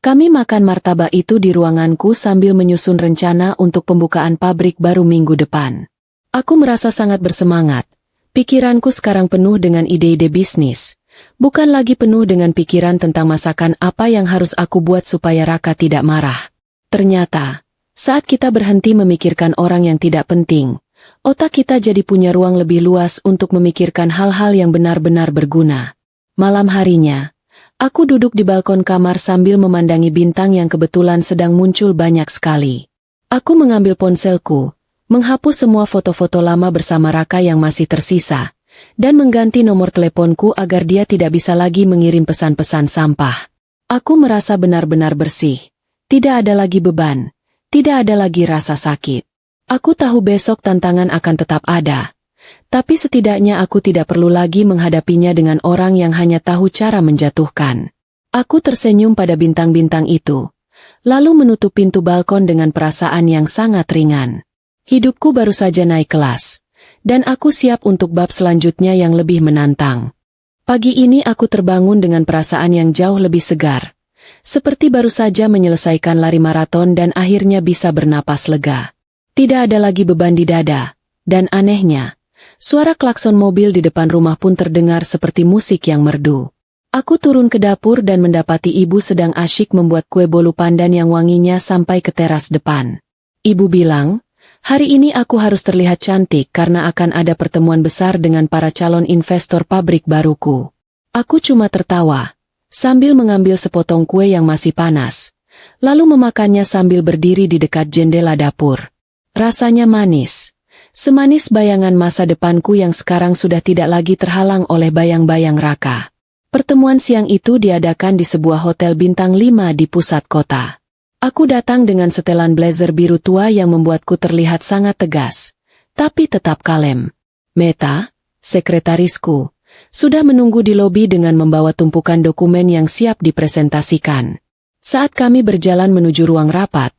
Kami makan martabak itu di ruanganku sambil menyusun rencana untuk pembukaan pabrik baru minggu depan. Aku merasa sangat bersemangat. Pikiranku sekarang penuh dengan ide-ide bisnis, bukan lagi penuh dengan pikiran tentang masakan apa yang harus aku buat supaya Raka tidak marah. Ternyata, saat kita berhenti memikirkan orang yang tidak penting, otak kita jadi punya ruang lebih luas untuk memikirkan hal-hal yang benar-benar berguna. Malam harinya, aku duduk di balkon kamar sambil memandangi bintang yang kebetulan sedang muncul banyak sekali. Aku mengambil ponselku, menghapus semua foto-foto lama bersama Raka yang masih tersisa, dan mengganti nomor teleponku agar dia tidak bisa lagi mengirim pesan-pesan sampah. Aku merasa benar-benar bersih, tidak ada lagi beban, tidak ada lagi rasa sakit. Aku tahu besok tantangan akan tetap ada, tapi setidaknya aku tidak perlu lagi menghadapinya dengan orang yang hanya tahu cara menjatuhkan. Aku tersenyum pada bintang-bintang itu, lalu menutup pintu balkon dengan perasaan yang sangat ringan. Hidupku baru saja naik kelas, dan aku siap untuk bab selanjutnya yang lebih menantang. Pagi ini aku terbangun dengan perasaan yang jauh lebih segar, seperti baru saja menyelesaikan lari maraton dan akhirnya bisa bernapas lega. Tidak ada lagi beban di dada, dan anehnya, suara klakson mobil di depan rumah pun terdengar seperti musik yang merdu. Aku turun ke dapur dan mendapati ibu sedang asyik membuat kue bolu pandan yang wanginya sampai ke teras depan. Ibu bilang, hari ini aku harus terlihat cantik karena akan ada pertemuan besar dengan para calon investor pabrik baruku. Aku cuma tertawa, sambil mengambil sepotong kue yang masih panas, lalu memakannya sambil berdiri di dekat jendela dapur. Rasanya manis, semanis bayangan masa depanku yang sekarang sudah tidak lagi terhalang oleh bayang-bayang Raka. Pertemuan siang itu diadakan di sebuah hotel bintang 5 di pusat kota. Aku datang dengan setelan blazer biru tua yang membuatku terlihat sangat tegas, tapi tetap kalem. Meta, sekretarisku, sudah menunggu di lobi dengan membawa tumpukan dokumen yang siap dipresentasikan. Saat kami berjalan menuju ruang rapat,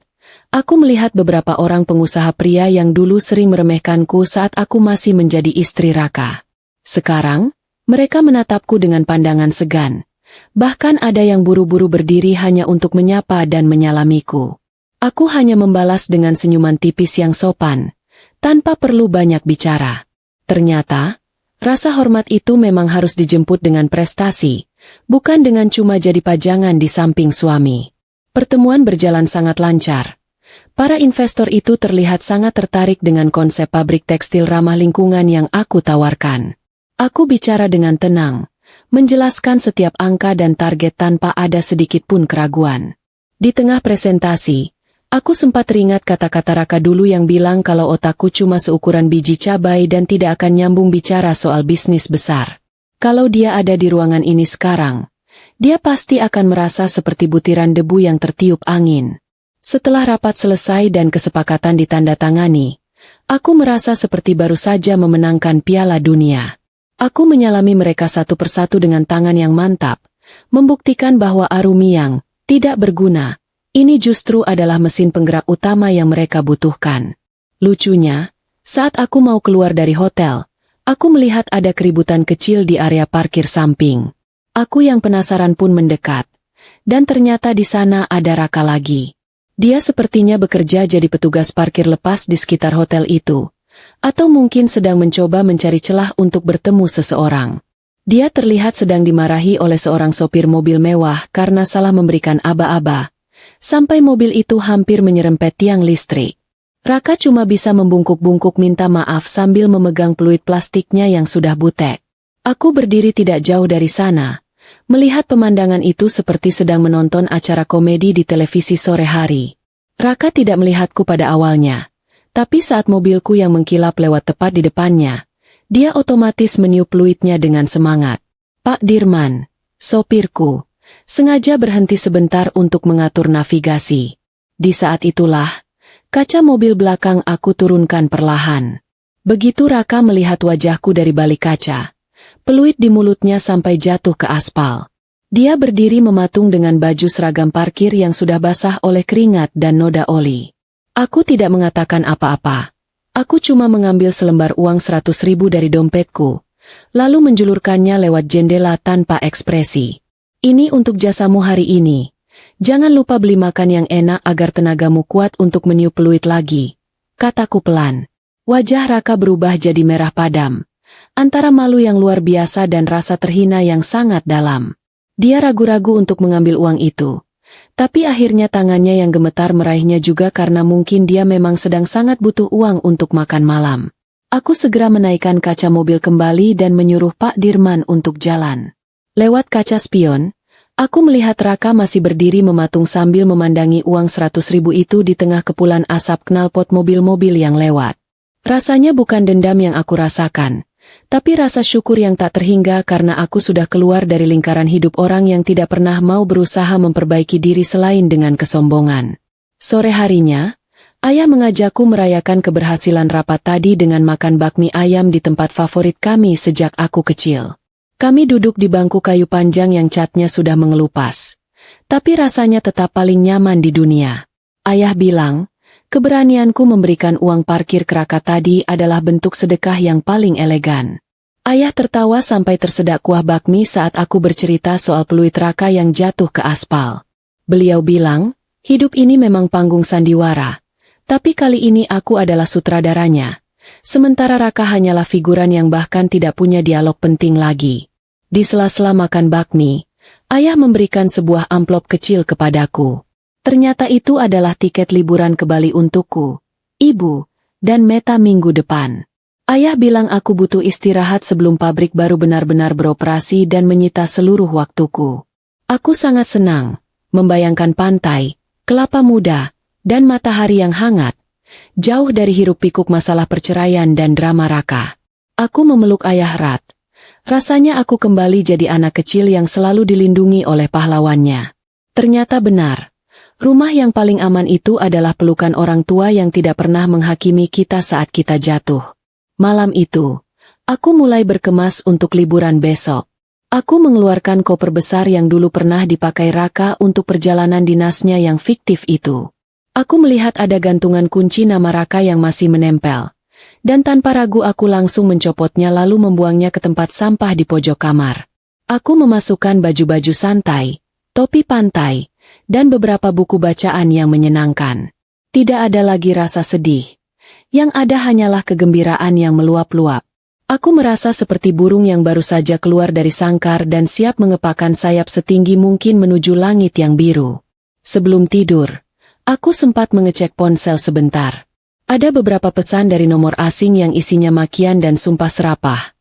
aku melihat beberapa orang pengusaha pria yang dulu sering meremehkanku saat aku masih menjadi istri Raka. Sekarang, mereka menatapku dengan pandangan segan. Bahkan ada yang buru-buru berdiri hanya untuk menyapa dan menyalamiku. Aku hanya membalas dengan senyuman tipis yang sopan, tanpa perlu banyak bicara. Ternyata, rasa hormat itu memang harus dijemput dengan prestasi, bukan dengan cuma jadi pajangan di samping suami. Pertemuan berjalan sangat lancar. Para investor itu terlihat sangat tertarik dengan konsep pabrik tekstil ramah lingkungan yang aku tawarkan. Aku bicara dengan tenang, menjelaskan setiap angka dan target tanpa ada sedikit pun keraguan. Di tengah presentasi, aku sempat teringat kata-kata Raka dulu yang bilang kalau otakku cuma seukuran biji cabai dan tidak akan nyambung bicara soal bisnis besar. Kalau dia ada di ruangan ini sekarang, dia pasti akan merasa seperti butiran debu yang tertiup angin. Setelah rapat selesai dan kesepakatan ditandatangani, aku merasa seperti baru saja memenangkan Piala Dunia. Aku menyalami mereka satu persatu dengan tangan yang mantap, membuktikan bahwa Arumi yang tidak berguna, ini justru adalah mesin penggerak utama yang mereka butuhkan. Lucunya, saat aku mau keluar dari hotel, aku melihat ada keributan kecil di area parkir samping. Aku yang penasaran pun mendekat, dan ternyata di sana ada Raka lagi. Dia sepertinya bekerja jadi petugas parkir lepas di sekitar hotel itu, atau mungkin sedang mencoba mencari celah untuk bertemu seseorang. Dia terlihat sedang dimarahi oleh seorang sopir mobil mewah karena salah memberikan aba-aba, sampai mobil itu hampir menyerempet tiang listrik. Raka cuma bisa membungkuk-bungkuk minta maaf sambil memegang peluit plastiknya yang sudah butek. Aku berdiri tidak jauh dari sana, melihat pemandangan itu seperti sedang menonton acara komedi di televisi sore hari. Raka tidak melihatku pada awalnya. Tapi saat mobilku yang mengkilap lewat tepat di depannya, dia otomatis meniup peluitnya dengan semangat. Pak Dirman, sopirku, sengaja berhenti sebentar untuk mengatur navigasi. Di saat itulah, kaca mobil belakang aku turunkan perlahan. Begitu Raka melihat wajahku dari balik kaca, peluit di mulutnya sampai jatuh ke aspal. Dia berdiri mematung dengan baju seragam parkir yang sudah basah oleh keringat dan noda oli. Aku tidak mengatakan apa-apa. Aku cuma mengambil selembar uang 100.000 dari dompetku, lalu menjulurkannya lewat jendela tanpa ekspresi. Ini untuk jasamu hari ini. Jangan lupa beli makan yang enak agar tenagamu kuat untuk meniup peluit lagi, kataku pelan. Wajah Raka berubah jadi merah padam, antara malu yang luar biasa dan rasa terhina yang sangat dalam. Dia ragu-ragu untuk mengambil uang itu. Tapi akhirnya tangannya yang gemetar meraihnya juga karena mungkin dia memang sedang sangat butuh uang untuk makan malam. Aku segera menaikkan kaca mobil kembali dan menyuruh Pak Dirman untuk jalan. Lewat kaca spion, aku melihat Raka masih berdiri mematung sambil memandangi uang 100.000 itu di tengah kepulan asap knalpot mobil-mobil yang lewat. Rasanya bukan dendam yang aku rasakan, tapi rasa syukur yang tak terhingga karena aku sudah keluar dari lingkaran hidup orang yang tidak pernah mau berusaha memperbaiki diri selain dengan kesombongan. Sore harinya, ayah mengajakku merayakan keberhasilan rapat tadi dengan makan bakmi ayam di tempat favorit kami sejak aku kecil. Kami duduk di bangku kayu panjang yang catnya sudah mengelupas. Tapi rasanya tetap paling nyaman di dunia. Ayah bilang, keberanianku memberikan uang parkir ke Raka tadi adalah bentuk sedekah yang paling elegan. Ayah tertawa sampai tersedak kuah bakmi saat aku bercerita soal peluit Raka yang jatuh ke aspal. Beliau bilang, hidup ini memang panggung sandiwara. Tapi kali ini aku adalah sutradaranya. Sementara Raka hanyalah figuran yang bahkan tidak punya dialog penting lagi. Di sela-sela makan bakmi, ayah memberikan sebuah amplop kecil kepadaku. Ternyata itu adalah tiket liburan ke Bali untukku, ibu, dan Meta minggu depan. Ayah bilang aku butuh istirahat sebelum pabrik baru benar-benar beroperasi dan menyita seluruh waktuku. Aku sangat senang, membayangkan pantai, kelapa muda, dan matahari yang hangat, jauh dari hiruk-pikuk masalah perceraian dan drama Raka. Aku memeluk ayah erat. Rasanya aku kembali jadi anak kecil yang selalu dilindungi oleh pahlawannya. Ternyata benar. Rumah yang paling aman itu adalah pelukan orang tua yang tidak pernah menghakimi kita saat kita jatuh. Malam itu, aku mulai berkemas untuk liburan besok. Aku mengeluarkan koper besar yang dulu pernah dipakai Raka untuk perjalanan dinasnya yang fiktif itu. Aku melihat ada gantungan kunci nama Raka yang masih menempel. Dan tanpa ragu aku langsung mencopotnya lalu membuangnya ke tempat sampah di pojok kamar. Aku memasukkan baju-baju santai, topi pantai, dan beberapa buku bacaan yang menyenangkan. Tidak ada lagi rasa sedih. Yang ada hanyalah kegembiraan yang meluap-luap. Aku merasa seperti burung yang baru saja keluar dari sangkar dan siap mengepakkan sayap setinggi mungkin menuju langit yang biru. Sebelum tidur, aku sempat mengecek ponsel sebentar. Ada beberapa pesan dari nomor asing yang isinya makian dan sumpah serapah.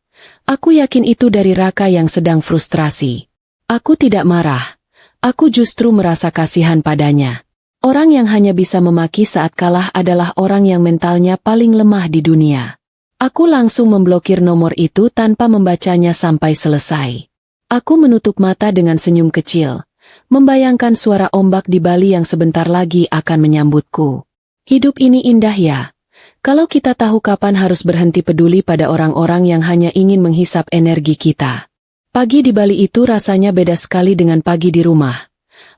Aku yakin itu dari Raka yang sedang frustrasi. Aku tidak marah. Aku justru merasa kasihan padanya. Orang yang hanya bisa memaki saat kalah adalah orang yang mentalnya paling lemah di dunia. Aku langsung memblokir nomor itu tanpa membacanya sampai selesai. Aku menutup mata dengan senyum kecil, membayangkan suara ombak di Bali yang sebentar lagi akan menyambutku. Hidup ini indah ya. Kalau kita tahu kapan harus berhenti peduli pada orang-orang yang hanya ingin menghisap energi kita. Pagi di Bali itu rasanya beda sekali dengan pagi di rumah.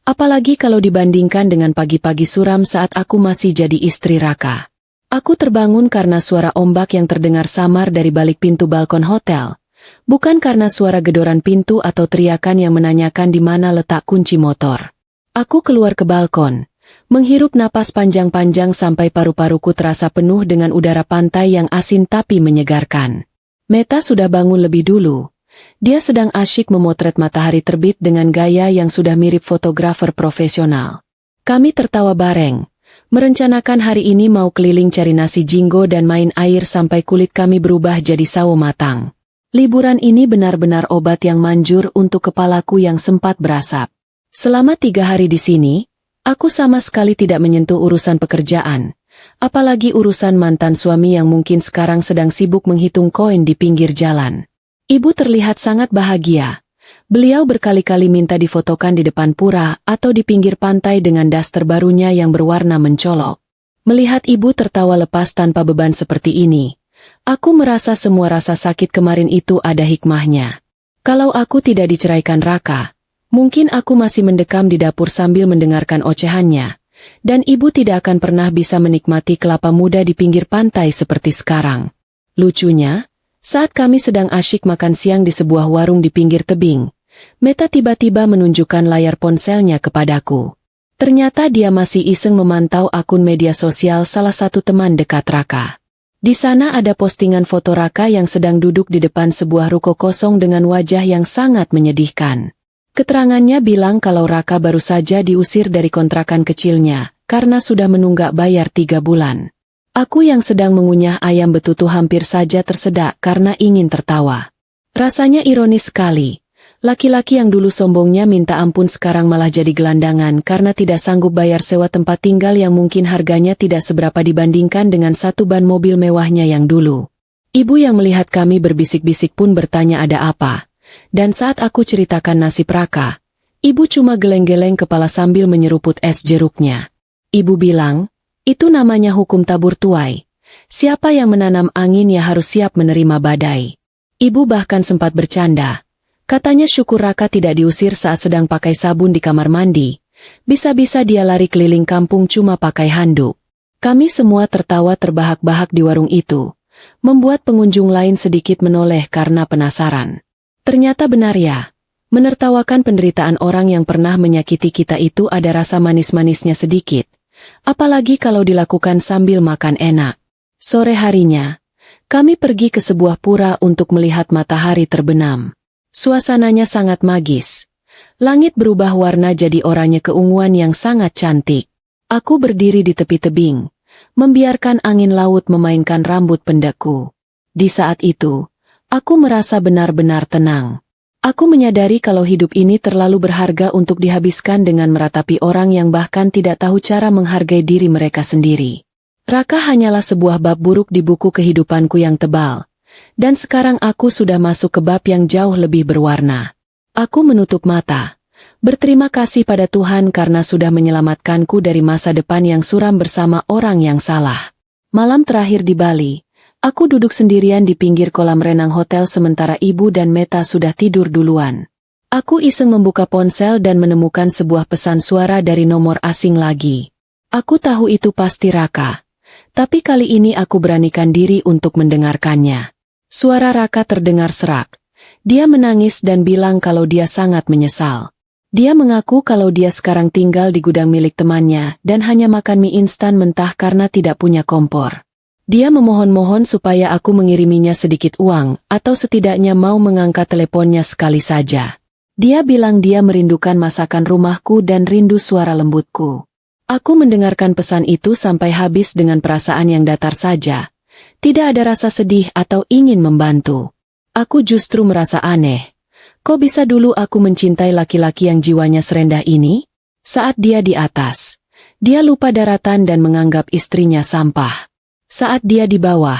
Apalagi kalau dibandingkan dengan pagi-pagi suram saat aku masih jadi istri Raka. Aku terbangun karena suara ombak yang terdengar samar dari balik pintu balkon hotel. Bukan karena suara gedoran pintu atau teriakan yang menanyakan di mana letak kunci motor. Aku keluar ke balkon. Menghirup napas panjang-panjang sampai paru-paruku terasa penuh dengan udara pantai yang asin tapi menyegarkan. Meta sudah bangun lebih dulu. Dia sedang asyik memotret matahari terbit dengan gaya yang sudah mirip fotografer profesional. Kami tertawa bareng, merencanakan hari ini mau keliling cari nasi jinggo dan main air sampai kulit kami berubah jadi sawo matang. Liburan ini benar-benar obat yang manjur untuk kepalaku yang sempat berasap. Selama 3 hari di sini, aku sama sekali tidak menyentuh urusan pekerjaan, apalagi urusan mantan suami yang mungkin sekarang sedang sibuk menghitung koin di pinggir jalan. Ibu terlihat sangat bahagia. Beliau berkali-kali minta difotokan di depan pura atau di pinggir pantai dengan daster barunya yang berwarna mencolok. Melihat ibu tertawa lepas tanpa beban seperti ini, aku merasa semua rasa sakit kemarin itu ada hikmahnya. Kalau aku tidak diceraikan Raka, mungkin aku masih mendekam di dapur sambil mendengarkan ocehannya, dan ibu tidak akan pernah bisa menikmati kelapa muda di pinggir pantai seperti sekarang. Lucunya, saat kami sedang asyik makan siang di sebuah warung di pinggir tebing, Meta tiba-tiba menunjukkan layar ponselnya kepadaku. Ternyata dia masih iseng memantau akun media sosial salah satu teman dekat Raka. Di sana ada postingan foto Raka yang sedang duduk di depan sebuah ruko kosong dengan wajah yang sangat menyedihkan. Keterangannya bilang kalau Raka baru saja diusir dari kontrakan kecilnya, karena sudah menunggak bayar 3 bulan. Aku yang sedang mengunyah ayam betutu hampir saja tersedak karena ingin tertawa. Rasanya ironis sekali. Laki-laki yang dulu sombongnya minta ampun sekarang malah jadi gelandangan karena tidak sanggup bayar sewa tempat tinggal yang mungkin harganya tidak seberapa dibandingkan dengan satu ban mobil mewahnya yang dulu. Ibu yang melihat kami berbisik-bisik pun bertanya ada apa. Dan saat aku ceritakan nasib Raka, ibu cuma geleng-geleng kepala sambil menyeruput es jeruknya. Ibu bilang, itu namanya hukum tabur tuai. Siapa yang menanam angin ya harus siap menerima badai. Ibu bahkan sempat bercanda. Katanya syukur Raka tidak diusir saat sedang pakai sabun di kamar mandi. Bisa-bisa dia lari keliling kampung cuma pakai handuk. Kami semua tertawa terbahak-bahak di warung itu. Membuat pengunjung lain sedikit menoleh karena penasaran. Ternyata benar ya. Menertawakan penderitaan orang yang pernah menyakiti kita itu ada rasa manis-manisnya sedikit. Apalagi kalau dilakukan sambil makan enak. Sore harinya, kami pergi ke sebuah pura untuk melihat matahari terbenam. Suasananya sangat magis. Langit berubah warna jadi oranye keunguan yang sangat cantik. Aku berdiri di tepi tebing, membiarkan angin laut memainkan rambut pendekku. Di saat itu, aku merasa benar-benar tenang. Aku menyadari kalau hidup ini terlalu berharga untuk dihabiskan dengan meratapi orang yang bahkan tidak tahu cara menghargai diri mereka sendiri. Raka hanyalah sebuah bab buruk di buku kehidupanku yang tebal. Dan sekarang aku sudah masuk ke bab yang jauh lebih berwarna. Aku menutup mata. Berterima kasih pada Tuhan karena sudah menyelamatkanku dari masa depan yang suram bersama orang yang salah. Malam terakhir di Bali, aku duduk sendirian di pinggir kolam renang hotel sementara ibu dan Meta sudah tidur duluan. Aku iseng membuka ponsel dan menemukan sebuah pesan suara dari nomor asing lagi. Aku tahu itu pasti Raka. Tapi kali ini aku beranikan diri untuk mendengarkannya. Suara Raka terdengar serak. Dia menangis dan bilang kalau dia sangat menyesal. Dia mengaku kalau dia sekarang tinggal di gudang milik temannya dan hanya makan mie instan mentah karena tidak punya kompor. Dia memohon-mohon supaya aku mengiriminya sedikit uang atau setidaknya mau mengangkat teleponnya sekali saja. Dia bilang dia merindukan masakan rumahku dan rindu suara lembutku. Aku mendengarkan pesan itu sampai habis dengan perasaan yang datar saja. Tidak ada rasa sedih atau ingin membantu. Aku justru merasa aneh. Kok bisa dulu aku mencintai laki-laki yang jiwanya serendah ini? Saat dia di atas, dia lupa daratan dan menganggap istrinya sampah. Saat dia di bawah,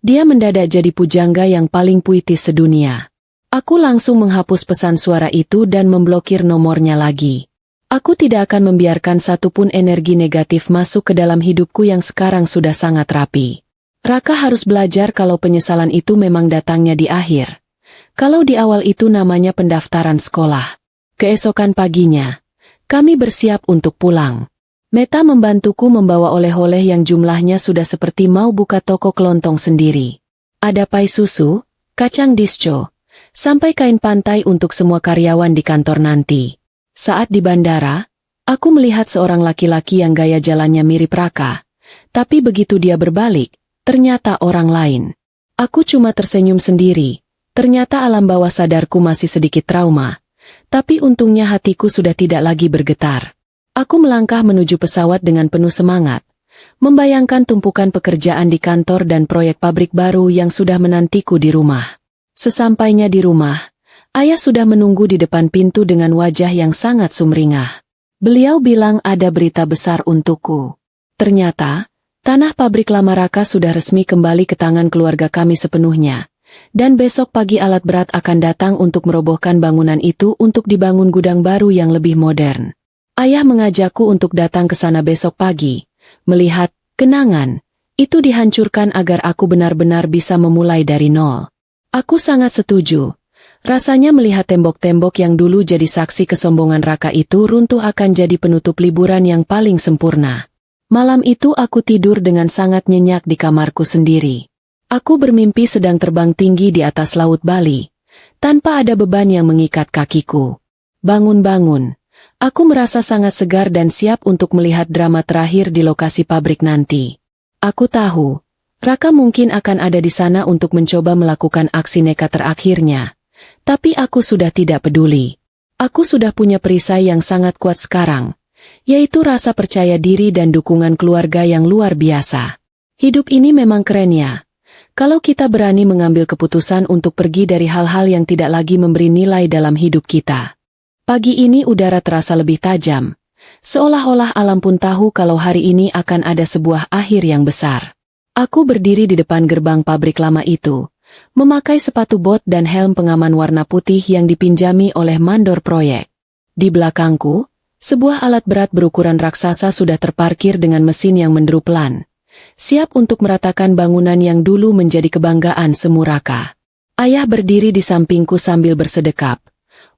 dia mendadak jadi pujangga yang paling puitis sedunia. Aku langsung menghapus pesan suara itu dan memblokir nomornya lagi. Aku tidak akan membiarkan satupun energi negatif masuk ke dalam hidupku yang sekarang sudah sangat rapi. Raka harus belajar kalau penyesalan itu memang datangnya di akhir. Kalau di awal itu namanya pendaftaran sekolah. Keesokan paginya, kami bersiap untuk pulang. Meta membantuku membawa oleh-oleh yang jumlahnya sudah seperti mau buka toko kelontong sendiri. Ada pai susu, kacang disco, sampai kain pantai untuk semua karyawan di kantor nanti. Saat di bandara, aku melihat seorang laki-laki yang gaya jalannya mirip Raka. Tapi begitu dia berbalik, ternyata orang lain. Aku cuma tersenyum sendiri. Ternyata alam bawah sadarku masih sedikit trauma. Tapi untungnya hatiku sudah tidak lagi bergetar. Aku melangkah menuju pesawat dengan penuh semangat. Membayangkan tumpukan pekerjaan di kantor dan proyek pabrik baru yang sudah menantiku di rumah. Sesampainya di rumah, ayah sudah menunggu di depan pintu dengan wajah yang sangat sumringah. Beliau bilang ada berita besar untukku. Ternyata, tanah pabrik lama Raka sudah resmi kembali ke tangan keluarga kami sepenuhnya. Dan besok pagi alat berat akan datang untuk merobohkan bangunan itu untuk dibangun gudang baru yang lebih modern. Ayah mengajakku untuk datang ke sana besok pagi, melihat kenangan itu dihancurkan agar aku benar-benar bisa memulai dari nol. Aku sangat setuju. Rasanya melihat tembok-tembok yang dulu jadi saksi kesombongan Raka itu runtuh akan jadi penutup liburan yang paling sempurna. Malam itu aku tidur dengan sangat nyenyak di kamarku sendiri. Aku bermimpi sedang terbang tinggi di atas laut Bali, tanpa ada beban yang mengikat kakiku. Bangun-bangun, aku merasa sangat segar dan siap untuk melihat drama terakhir di lokasi pabrik nanti. Aku tahu, Raka mungkin akan ada di sana untuk mencoba melakukan aksi nekat terakhirnya. Tapi aku sudah tidak peduli. Aku sudah punya perisai yang sangat kuat sekarang, yaitu rasa percaya diri dan dukungan keluarga yang luar biasa. Hidup ini memang keren ya. Kalau kita berani mengambil keputusan untuk pergi dari hal-hal yang tidak lagi memberi nilai dalam hidup kita. Pagi ini udara terasa lebih tajam. Seolah-olah alam pun tahu kalau hari ini akan ada sebuah akhir yang besar. Aku berdiri di depan gerbang pabrik lama itu, memakai sepatu bot dan helm pengaman warna putih yang dipinjami oleh mandor proyek. Di belakangku, sebuah alat berat berukuran raksasa sudah terparkir dengan mesin yang menderu pelan, siap untuk meratakan bangunan yang dulu menjadi kebanggaan semu Raka. Ayah berdiri di sampingku sambil bersedekap.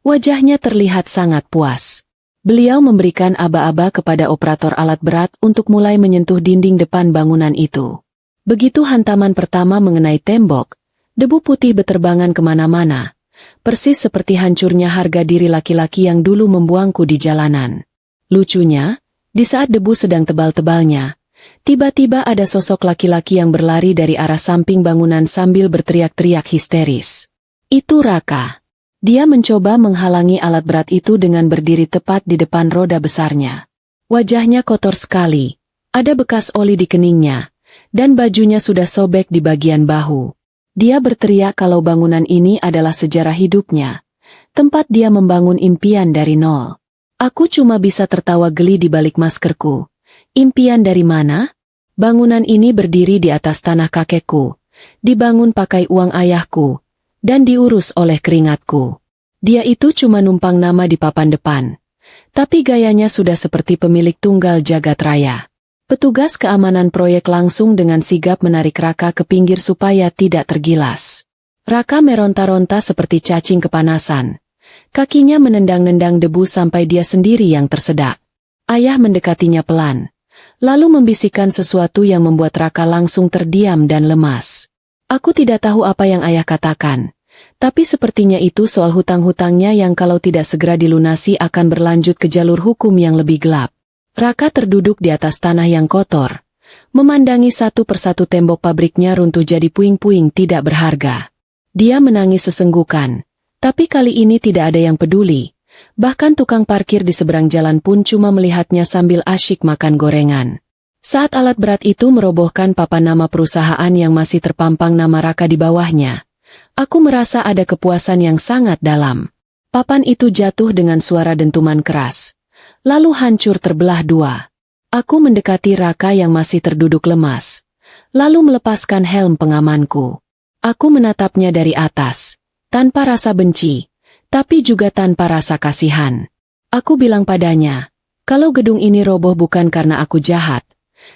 Wajahnya terlihat sangat puas. Beliau memberikan aba-aba kepada operator alat berat untuk mulai menyentuh dinding depan bangunan itu. Begitu hantaman pertama mengenai tembok, debu putih beterbangan kemana-mana, persis seperti hancurnya harga diri laki-laki yang dulu membuangku di jalanan. Lucunya, di saat debu sedang tebal-tebalnya, tiba-tiba ada sosok laki-laki yang berlari dari arah samping bangunan sambil berteriak-teriak histeris. Itu Raka. Dia mencoba menghalangi alat berat itu dengan berdiri tepat di depan roda besarnya. Wajahnya kotor sekali, ada bekas oli di keningnya, dan bajunya sudah sobek di bagian bahu. Dia berteriak kalau bangunan ini adalah sejarah hidupnya, tempat dia membangun impian dari nol. Aku cuma bisa tertawa geli di balik maskerku. Impian dari mana? Bangunan ini berdiri di atas tanah kakekku, dibangun pakai uang ayahku, dan diurus oleh keringatku. Dia itu cuma numpang nama di papan depan, tapi gayanya sudah seperti pemilik tunggal jagat raya. Petugas keamanan proyek langsung dengan sigap menarik Raka ke pinggir supaya tidak tergilas. Raka meronta-ronta seperti cacing kepanasan. Kakinya menendang-nendang debu sampai dia sendiri yang tersedak. Ayah mendekatinya pelan, lalu membisikkan sesuatu yang membuat Raka langsung terdiam dan lemas. Aku tidak tahu apa yang ayah katakan, tapi sepertinya itu soal hutang-hutangnya yang kalau tidak segera dilunasi akan berlanjut ke jalur hukum yang lebih gelap. Raka terduduk di atas tanah yang kotor, memandangi satu persatu tembok pabriknya runtuh jadi puing-puing tidak berharga. Dia menangis sesenggukan, tapi kali ini tidak ada yang peduli. Bahkan tukang parkir di seberang jalan pun cuma melihatnya sambil asyik makan gorengan. Saat alat berat itu merobohkan papan nama perusahaan yang masih terpampang nama Raka di bawahnya, aku merasa ada kepuasan yang sangat dalam. Papan itu jatuh dengan suara dentuman keras, lalu hancur terbelah dua. Aku mendekati Raka yang masih terduduk lemas, lalu melepaskan helm pengamanku. Aku menatapnya dari atas, tanpa rasa benci, tapi juga tanpa rasa kasihan. Aku bilang padanya, kalau gedung ini roboh bukan karena aku jahat,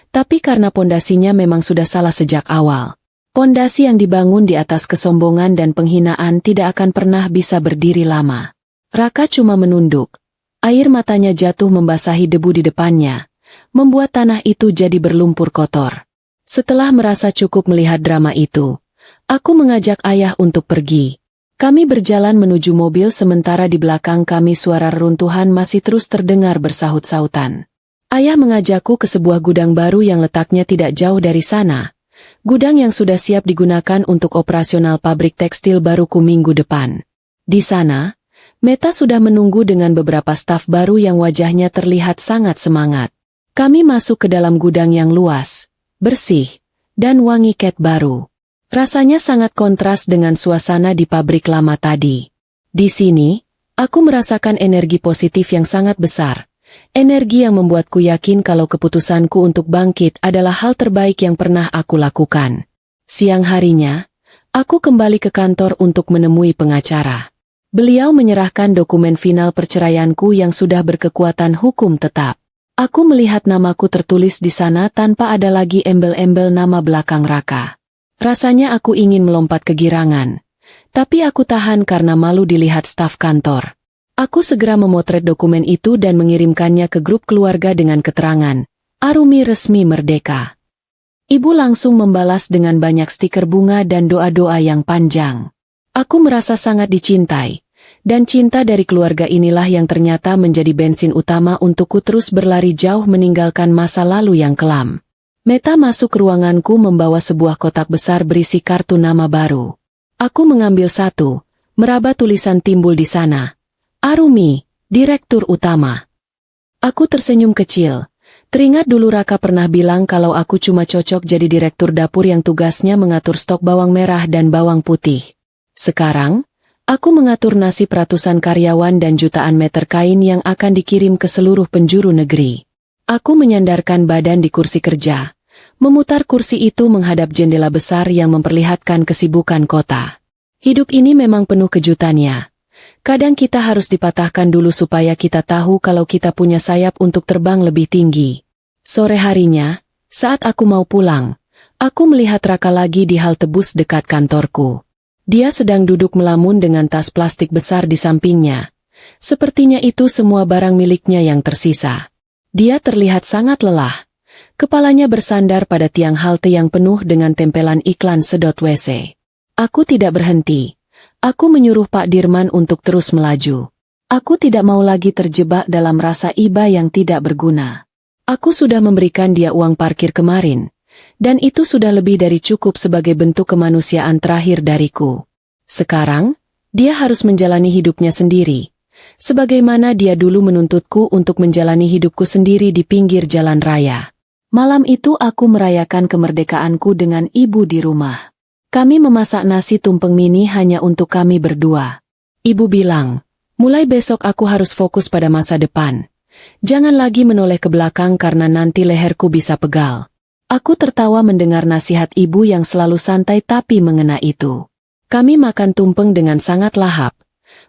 tapi karena pondasinya memang sudah salah sejak awal. Pondasi yang dibangun di atas kesombongan dan penghinaan tidak akan pernah bisa berdiri lama. Raka cuma menunduk. Air matanya jatuh membasahi debu di depannya, membuat tanah itu jadi berlumpur kotor. Setelah merasa cukup melihat drama itu, aku mengajak ayah untuk pergi. Kami berjalan menuju mobil sementara di belakang kami suara reruntuhan masih terus terdengar bersahut-sahutan. Ayah mengajakku ke sebuah gudang baru yang letaknya tidak jauh dari sana. Gudang yang sudah siap digunakan untuk operasional pabrik tekstil baruku minggu depan. Di sana, Meta sudah menunggu dengan beberapa staf baru yang wajahnya terlihat sangat semangat. Kami masuk ke dalam gudang yang luas, bersih, dan wangi cat baru. Rasanya sangat kontras dengan suasana di pabrik lama tadi. Di sini, aku merasakan energi positif yang sangat besar. Energi yang membuatku yakin kalau keputusanku untuk bangkit adalah hal terbaik yang pernah aku lakukan. Siang harinya, aku kembali ke kantor untuk menemui pengacara. Beliau menyerahkan dokumen final perceraianku yang sudah berkekuatan hukum tetap. Aku melihat namaku tertulis di sana tanpa ada lagi embel-embel nama belakang Raka. Rasanya aku ingin melompat kegirangan, tapi aku tahan karena malu dilihat staf kantor. Aku segera memotret dokumen itu dan mengirimkannya ke grup keluarga dengan keterangan, Arumi resmi merdeka. Ibu langsung membalas dengan banyak stiker bunga dan doa-doa yang panjang. Aku merasa sangat dicintai, dan cinta dari keluarga inilah yang ternyata menjadi bensin utama untukku terus berlari jauh meninggalkan masa lalu yang kelam. Meta masuk ke ruanganku membawa sebuah kotak besar berisi kartu nama baru. Aku mengambil satu, meraba tulisan timbul di sana. Arumi, Direktur Utama. Aku tersenyum kecil. Teringat dulu Raka pernah bilang kalau aku cuma cocok jadi direktur dapur yang tugasnya mengatur stok bawang merah dan bawang putih. Sekarang, aku mengatur nasib ratusan karyawan dan jutaan meter kain yang akan dikirim ke seluruh penjuru negeri. Aku menyandarkan badan di kursi kerja. Memutar kursi itu menghadap jendela besar yang memperlihatkan kesibukan kota. Hidup ini memang penuh kejutannya. Kadang kita harus dipatahkan dulu supaya kita tahu kalau kita punya sayap untuk terbang lebih tinggi. Sore harinya, saat aku mau pulang, aku melihat Raka lagi di halte bus dekat kantorku. Dia sedang duduk melamun dengan tas plastik besar di sampingnya. Sepertinya itu semua barang miliknya yang tersisa. Dia terlihat sangat lelah. Kepalanya bersandar pada tiang halte yang penuh dengan tempelan iklan sedot WC. Aku tidak berhenti. Aku menyuruh Pak Dirman untuk terus melaju. Aku tidak mau lagi terjebak dalam rasa iba yang tidak berguna. Aku sudah memberikan dia uang parkir kemarin, dan itu sudah lebih dari cukup sebagai bentuk kemanusiaan terakhir dariku. Sekarang, dia harus menjalani hidupnya sendiri, sebagaimana dia dulu menuntutku untuk menjalani hidupku sendiri di pinggir jalan raya. Malam itu aku merayakan kemerdekaanku dengan ibu di rumah. Kami memasak nasi tumpeng mini hanya untuk kami berdua. Ibu bilang, mulai besok aku harus fokus pada masa depan. Jangan lagi menoleh ke belakang karena nanti leherku bisa pegal. Aku tertawa mendengar nasihat ibu yang selalu santai tapi mengena itu. Kami makan tumpeng dengan sangat lahap,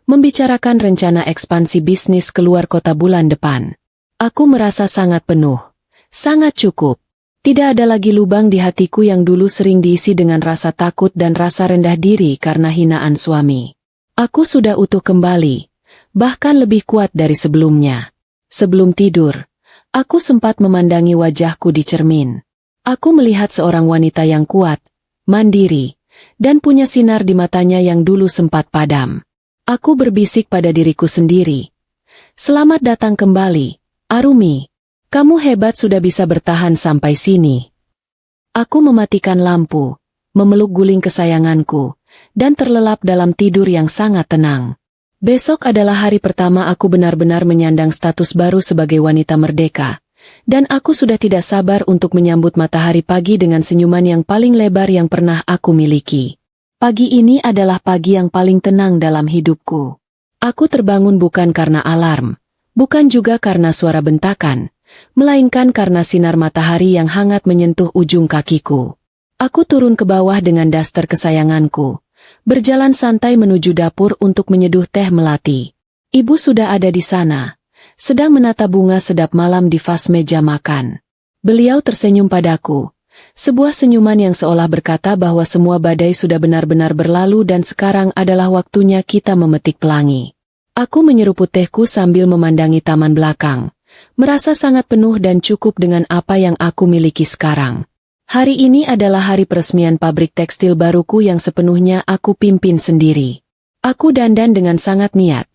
membicarakan rencana ekspansi bisnis keluar kota bulan depan. Aku merasa sangat penuh. Sangat cukup. Tidak ada lagi lubang di hatiku yang dulu sering diisi dengan rasa takut dan rasa rendah diri karena hinaan suami. Aku sudah utuh kembali, bahkan lebih kuat dari sebelumnya. Sebelum tidur, aku sempat memandangi wajahku di cermin. Aku melihat seorang wanita yang kuat, mandiri, dan punya sinar di matanya yang dulu sempat padam. Aku berbisik pada diriku sendiri. Selamat datang kembali, Arumi. Kamu hebat sudah bisa bertahan sampai sini. Aku mematikan lampu, memeluk guling kesayanganku, dan terlelap dalam tidur yang sangat tenang. Besok adalah hari pertama aku benar-benar menyandang status baru sebagai wanita merdeka, dan aku sudah tidak sabar untuk menyambut matahari pagi dengan senyuman yang paling lebar yang pernah aku miliki. Pagi ini adalah pagi yang paling tenang dalam hidupku. Aku terbangun bukan karena alarm, bukan juga karena suara bentakan, melainkan karena sinar matahari yang hangat menyentuh ujung kakiku. Aku turun ke bawah dengan daster kesayanganku, berjalan santai menuju dapur untuk menyeduh teh melati. Ibu sudah ada di sana, sedang menata bunga sedap malam di vas meja makan. Beliau tersenyum padaku, sebuah senyuman yang seolah berkata bahwa semua badai sudah benar-benar berlalu dan sekarang adalah waktunya kita memetik pelangi. Aku menyeruput tehku sambil memandangi taman belakang. Merasa sangat penuh dan cukup dengan apa yang aku miliki sekarang. Hari ini adalah hari peresmian pabrik tekstil baruku yang sepenuhnya aku pimpin sendiri. Aku dandan dengan sangat niat,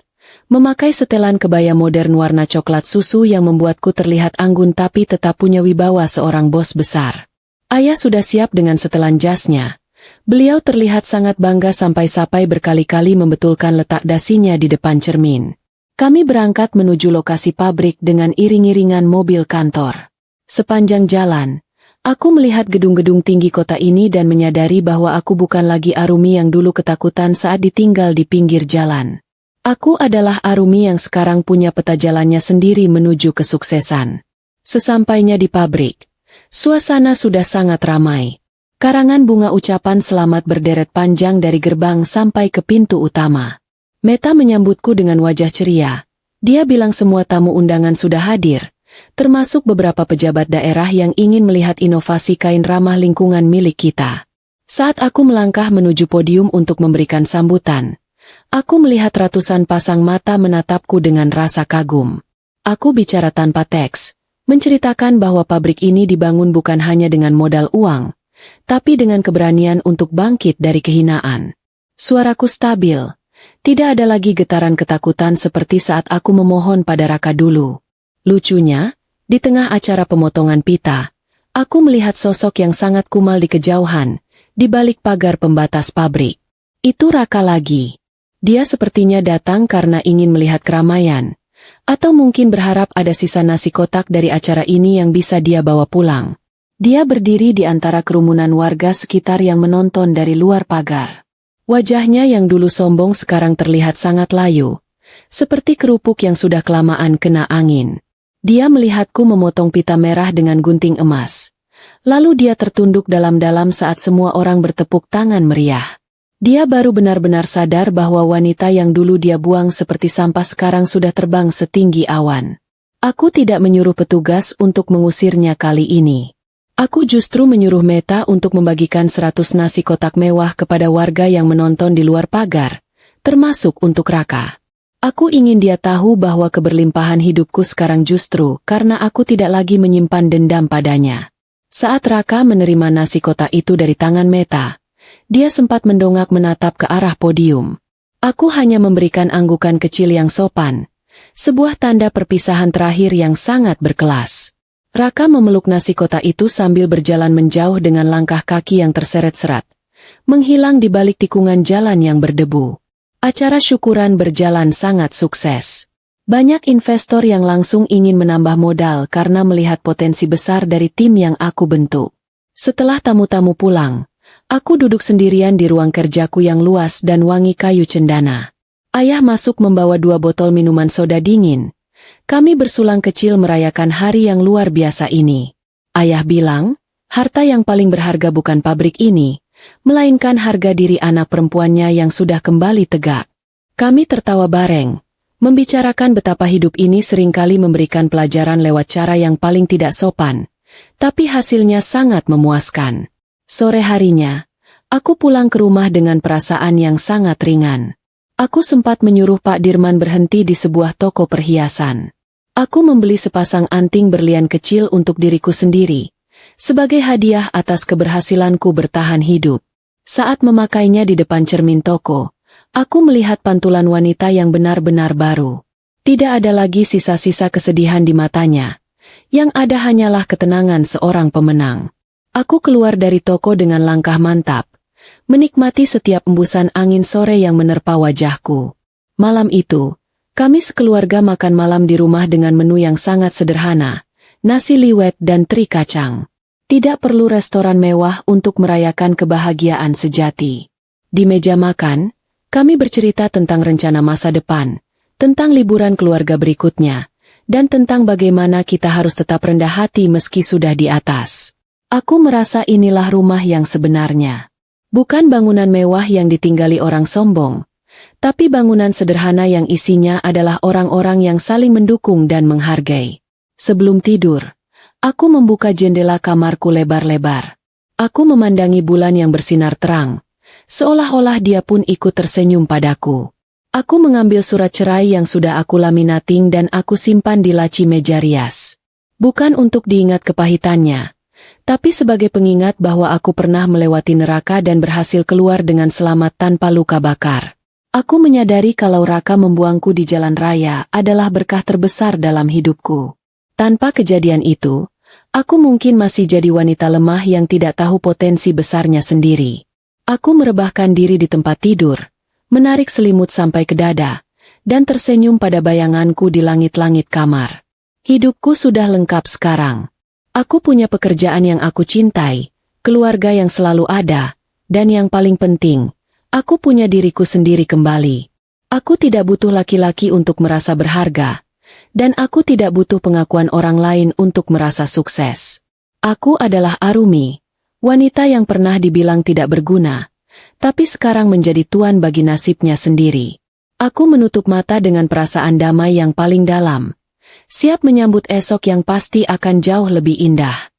memakai setelan kebaya modern warna coklat susu yang membuatku terlihat anggun tapi tetap punya wibawa seorang bos besar. Ayah sudah siap dengan setelan jasnya. Beliau terlihat sangat bangga sampai-sampai berkali-kali membetulkan letak dasinya di depan cermin. Kami berangkat menuju lokasi pabrik dengan iring-iringan mobil kantor. Sepanjang jalan, aku melihat gedung-gedung tinggi kota ini dan menyadari bahwa aku bukan lagi Arumi yang dulu ketakutan saat ditinggal di pinggir jalan. Aku adalah Arumi yang sekarang punya peta jalannya sendiri menuju kesuksesan. Sesampainya di pabrik, suasana sudah sangat ramai. Karangan bunga ucapan selamat berderet panjang dari gerbang sampai ke pintu utama. Meta menyambutku dengan wajah ceria. Dia bilang semua tamu undangan sudah hadir, termasuk beberapa pejabat daerah yang ingin melihat inovasi kain ramah lingkungan milik kita. Saat aku melangkah menuju podium untuk memberikan sambutan, aku melihat ratusan pasang mata menatapku dengan rasa kagum. Aku bicara tanpa teks, menceritakan bahwa pabrik ini dibangun bukan hanya dengan modal uang, tapi dengan keberanian untuk bangkit dari kehinaan. Suaraku stabil. Tidak ada lagi getaran ketakutan seperti saat aku memohon pada Raka dulu. Lucunya, di tengah acara pemotongan pita, Aku melihat sosok yang sangat kumal di kejauhan, di balik pagar pembatas pabrik. Itu Raka lagi. Dia sepertinya datang karena ingin melihat keramaian, atau mungkin berharap ada sisa nasi kotak dari acara ini yang bisa dia bawa pulang. Dia berdiri di antara kerumunan warga sekitar yang menonton dari luar pagar. Wajahnya yang dulu sombong sekarang terlihat sangat layu, seperti kerupuk yang sudah kelamaan kena angin. Dia melihatku memotong pita merah dengan gunting emas. Lalu dia tertunduk dalam-dalam saat semua orang bertepuk tangan meriah. Dia baru benar-benar sadar bahwa wanita yang dulu dia buang seperti sampah sekarang sudah terbang setinggi awan. Aku tidak menyuruh petugas untuk mengusirnya kali ini. Aku justru menyuruh Meta untuk membagikan 100 nasi kotak mewah kepada warga yang menonton di luar pagar, termasuk untuk Raka. Aku ingin dia tahu bahwa keberlimpahan hidupku sekarang justru karena aku tidak lagi menyimpan dendam padanya. Saat Raka menerima nasi kotak itu dari tangan Meta, dia sempat mendongak menatap ke arah podium. Aku hanya memberikan anggukan kecil yang sopan, sebuah tanda perpisahan terakhir yang sangat berkelas. Raka memeluk nasi kotak itu sambil berjalan menjauh dengan langkah kaki yang terseret-seret, menghilang di balik tikungan jalan yang berdebu. Acara syukuran berjalan sangat sukses. Banyak investor yang langsung ingin menambah modal karena melihat potensi besar dari tim yang aku bentuk. Setelah tamu-tamu pulang, aku duduk sendirian di ruang kerjaku yang luas dan wangi kayu cendana. Ayah masuk membawa 2 botol minuman soda dingin. Kami bersulang kecil merayakan hari yang luar biasa ini. Ayah bilang, harta yang paling berharga bukan pabrik ini, melainkan harga diri anak perempuannya yang sudah kembali tegak. Kami tertawa bareng, membicarakan betapa hidup ini seringkali memberikan pelajaran lewat cara yang paling tidak sopan, tapi hasilnya sangat memuaskan. Sore harinya, aku pulang ke rumah dengan perasaan yang sangat ringan. Aku sempat menyuruh Pak Dirman berhenti di sebuah toko perhiasan. Aku membeli sepasang anting berlian kecil untuk diriku sendiri, sebagai hadiah atas keberhasilanku bertahan hidup. Saat memakainya di depan cermin toko, aku melihat pantulan wanita yang benar-benar baru. Tidak ada lagi sisa-sisa kesedihan di matanya. Yang ada hanyalah ketenangan seorang pemenang. Aku keluar dari toko dengan langkah mantap, menikmati setiap embusan angin sore yang menerpa wajahku. Malam itu, kami sekeluarga makan malam di rumah dengan menu yang sangat sederhana, nasi liwet dan teri kacang. Tidak perlu restoran mewah untuk merayakan kebahagiaan sejati. Di meja makan, kami bercerita tentang rencana masa depan, tentang liburan keluarga berikutnya, dan tentang bagaimana kita harus tetap rendah hati meski sudah di atas. Aku merasa inilah rumah yang sebenarnya. Bukan bangunan mewah yang ditinggali orang sombong, tapi bangunan sederhana yang isinya adalah orang-orang yang saling mendukung dan menghargai. Sebelum tidur, aku membuka jendela kamarku lebar-lebar. Aku memandangi bulan yang bersinar terang, seolah-olah dia pun ikut tersenyum padaku. Aku mengambil surat cerai yang sudah aku laminating dan aku simpan di laci meja rias. Bukan untuk diingat kepahitannya, tapi sebagai pengingat bahwa aku pernah melewati neraka dan berhasil keluar dengan selamat tanpa luka bakar. Aku menyadari kalau Raka membuangku di jalan raya adalah berkah terbesar dalam hidupku. Tanpa kejadian itu, aku mungkin masih jadi wanita lemah yang tidak tahu potensi besarnya sendiri. Aku merebahkan diri di tempat tidur, menarik selimut sampai ke dada, dan tersenyum pada bayanganku di langit-langit kamar. Hidupku sudah lengkap sekarang. Aku punya pekerjaan yang aku cintai, keluarga yang selalu ada, dan yang paling penting, aku punya diriku sendiri kembali. Aku tidak butuh laki-laki untuk merasa berharga, dan aku tidak butuh pengakuan orang lain untuk merasa sukses. Aku adalah Arumi, wanita yang pernah dibilang tidak berguna, tapi sekarang menjadi tuan bagi nasibnya sendiri. Aku menutup mata dengan perasaan damai yang paling dalam, siap menyambut esok yang pasti akan jauh lebih indah.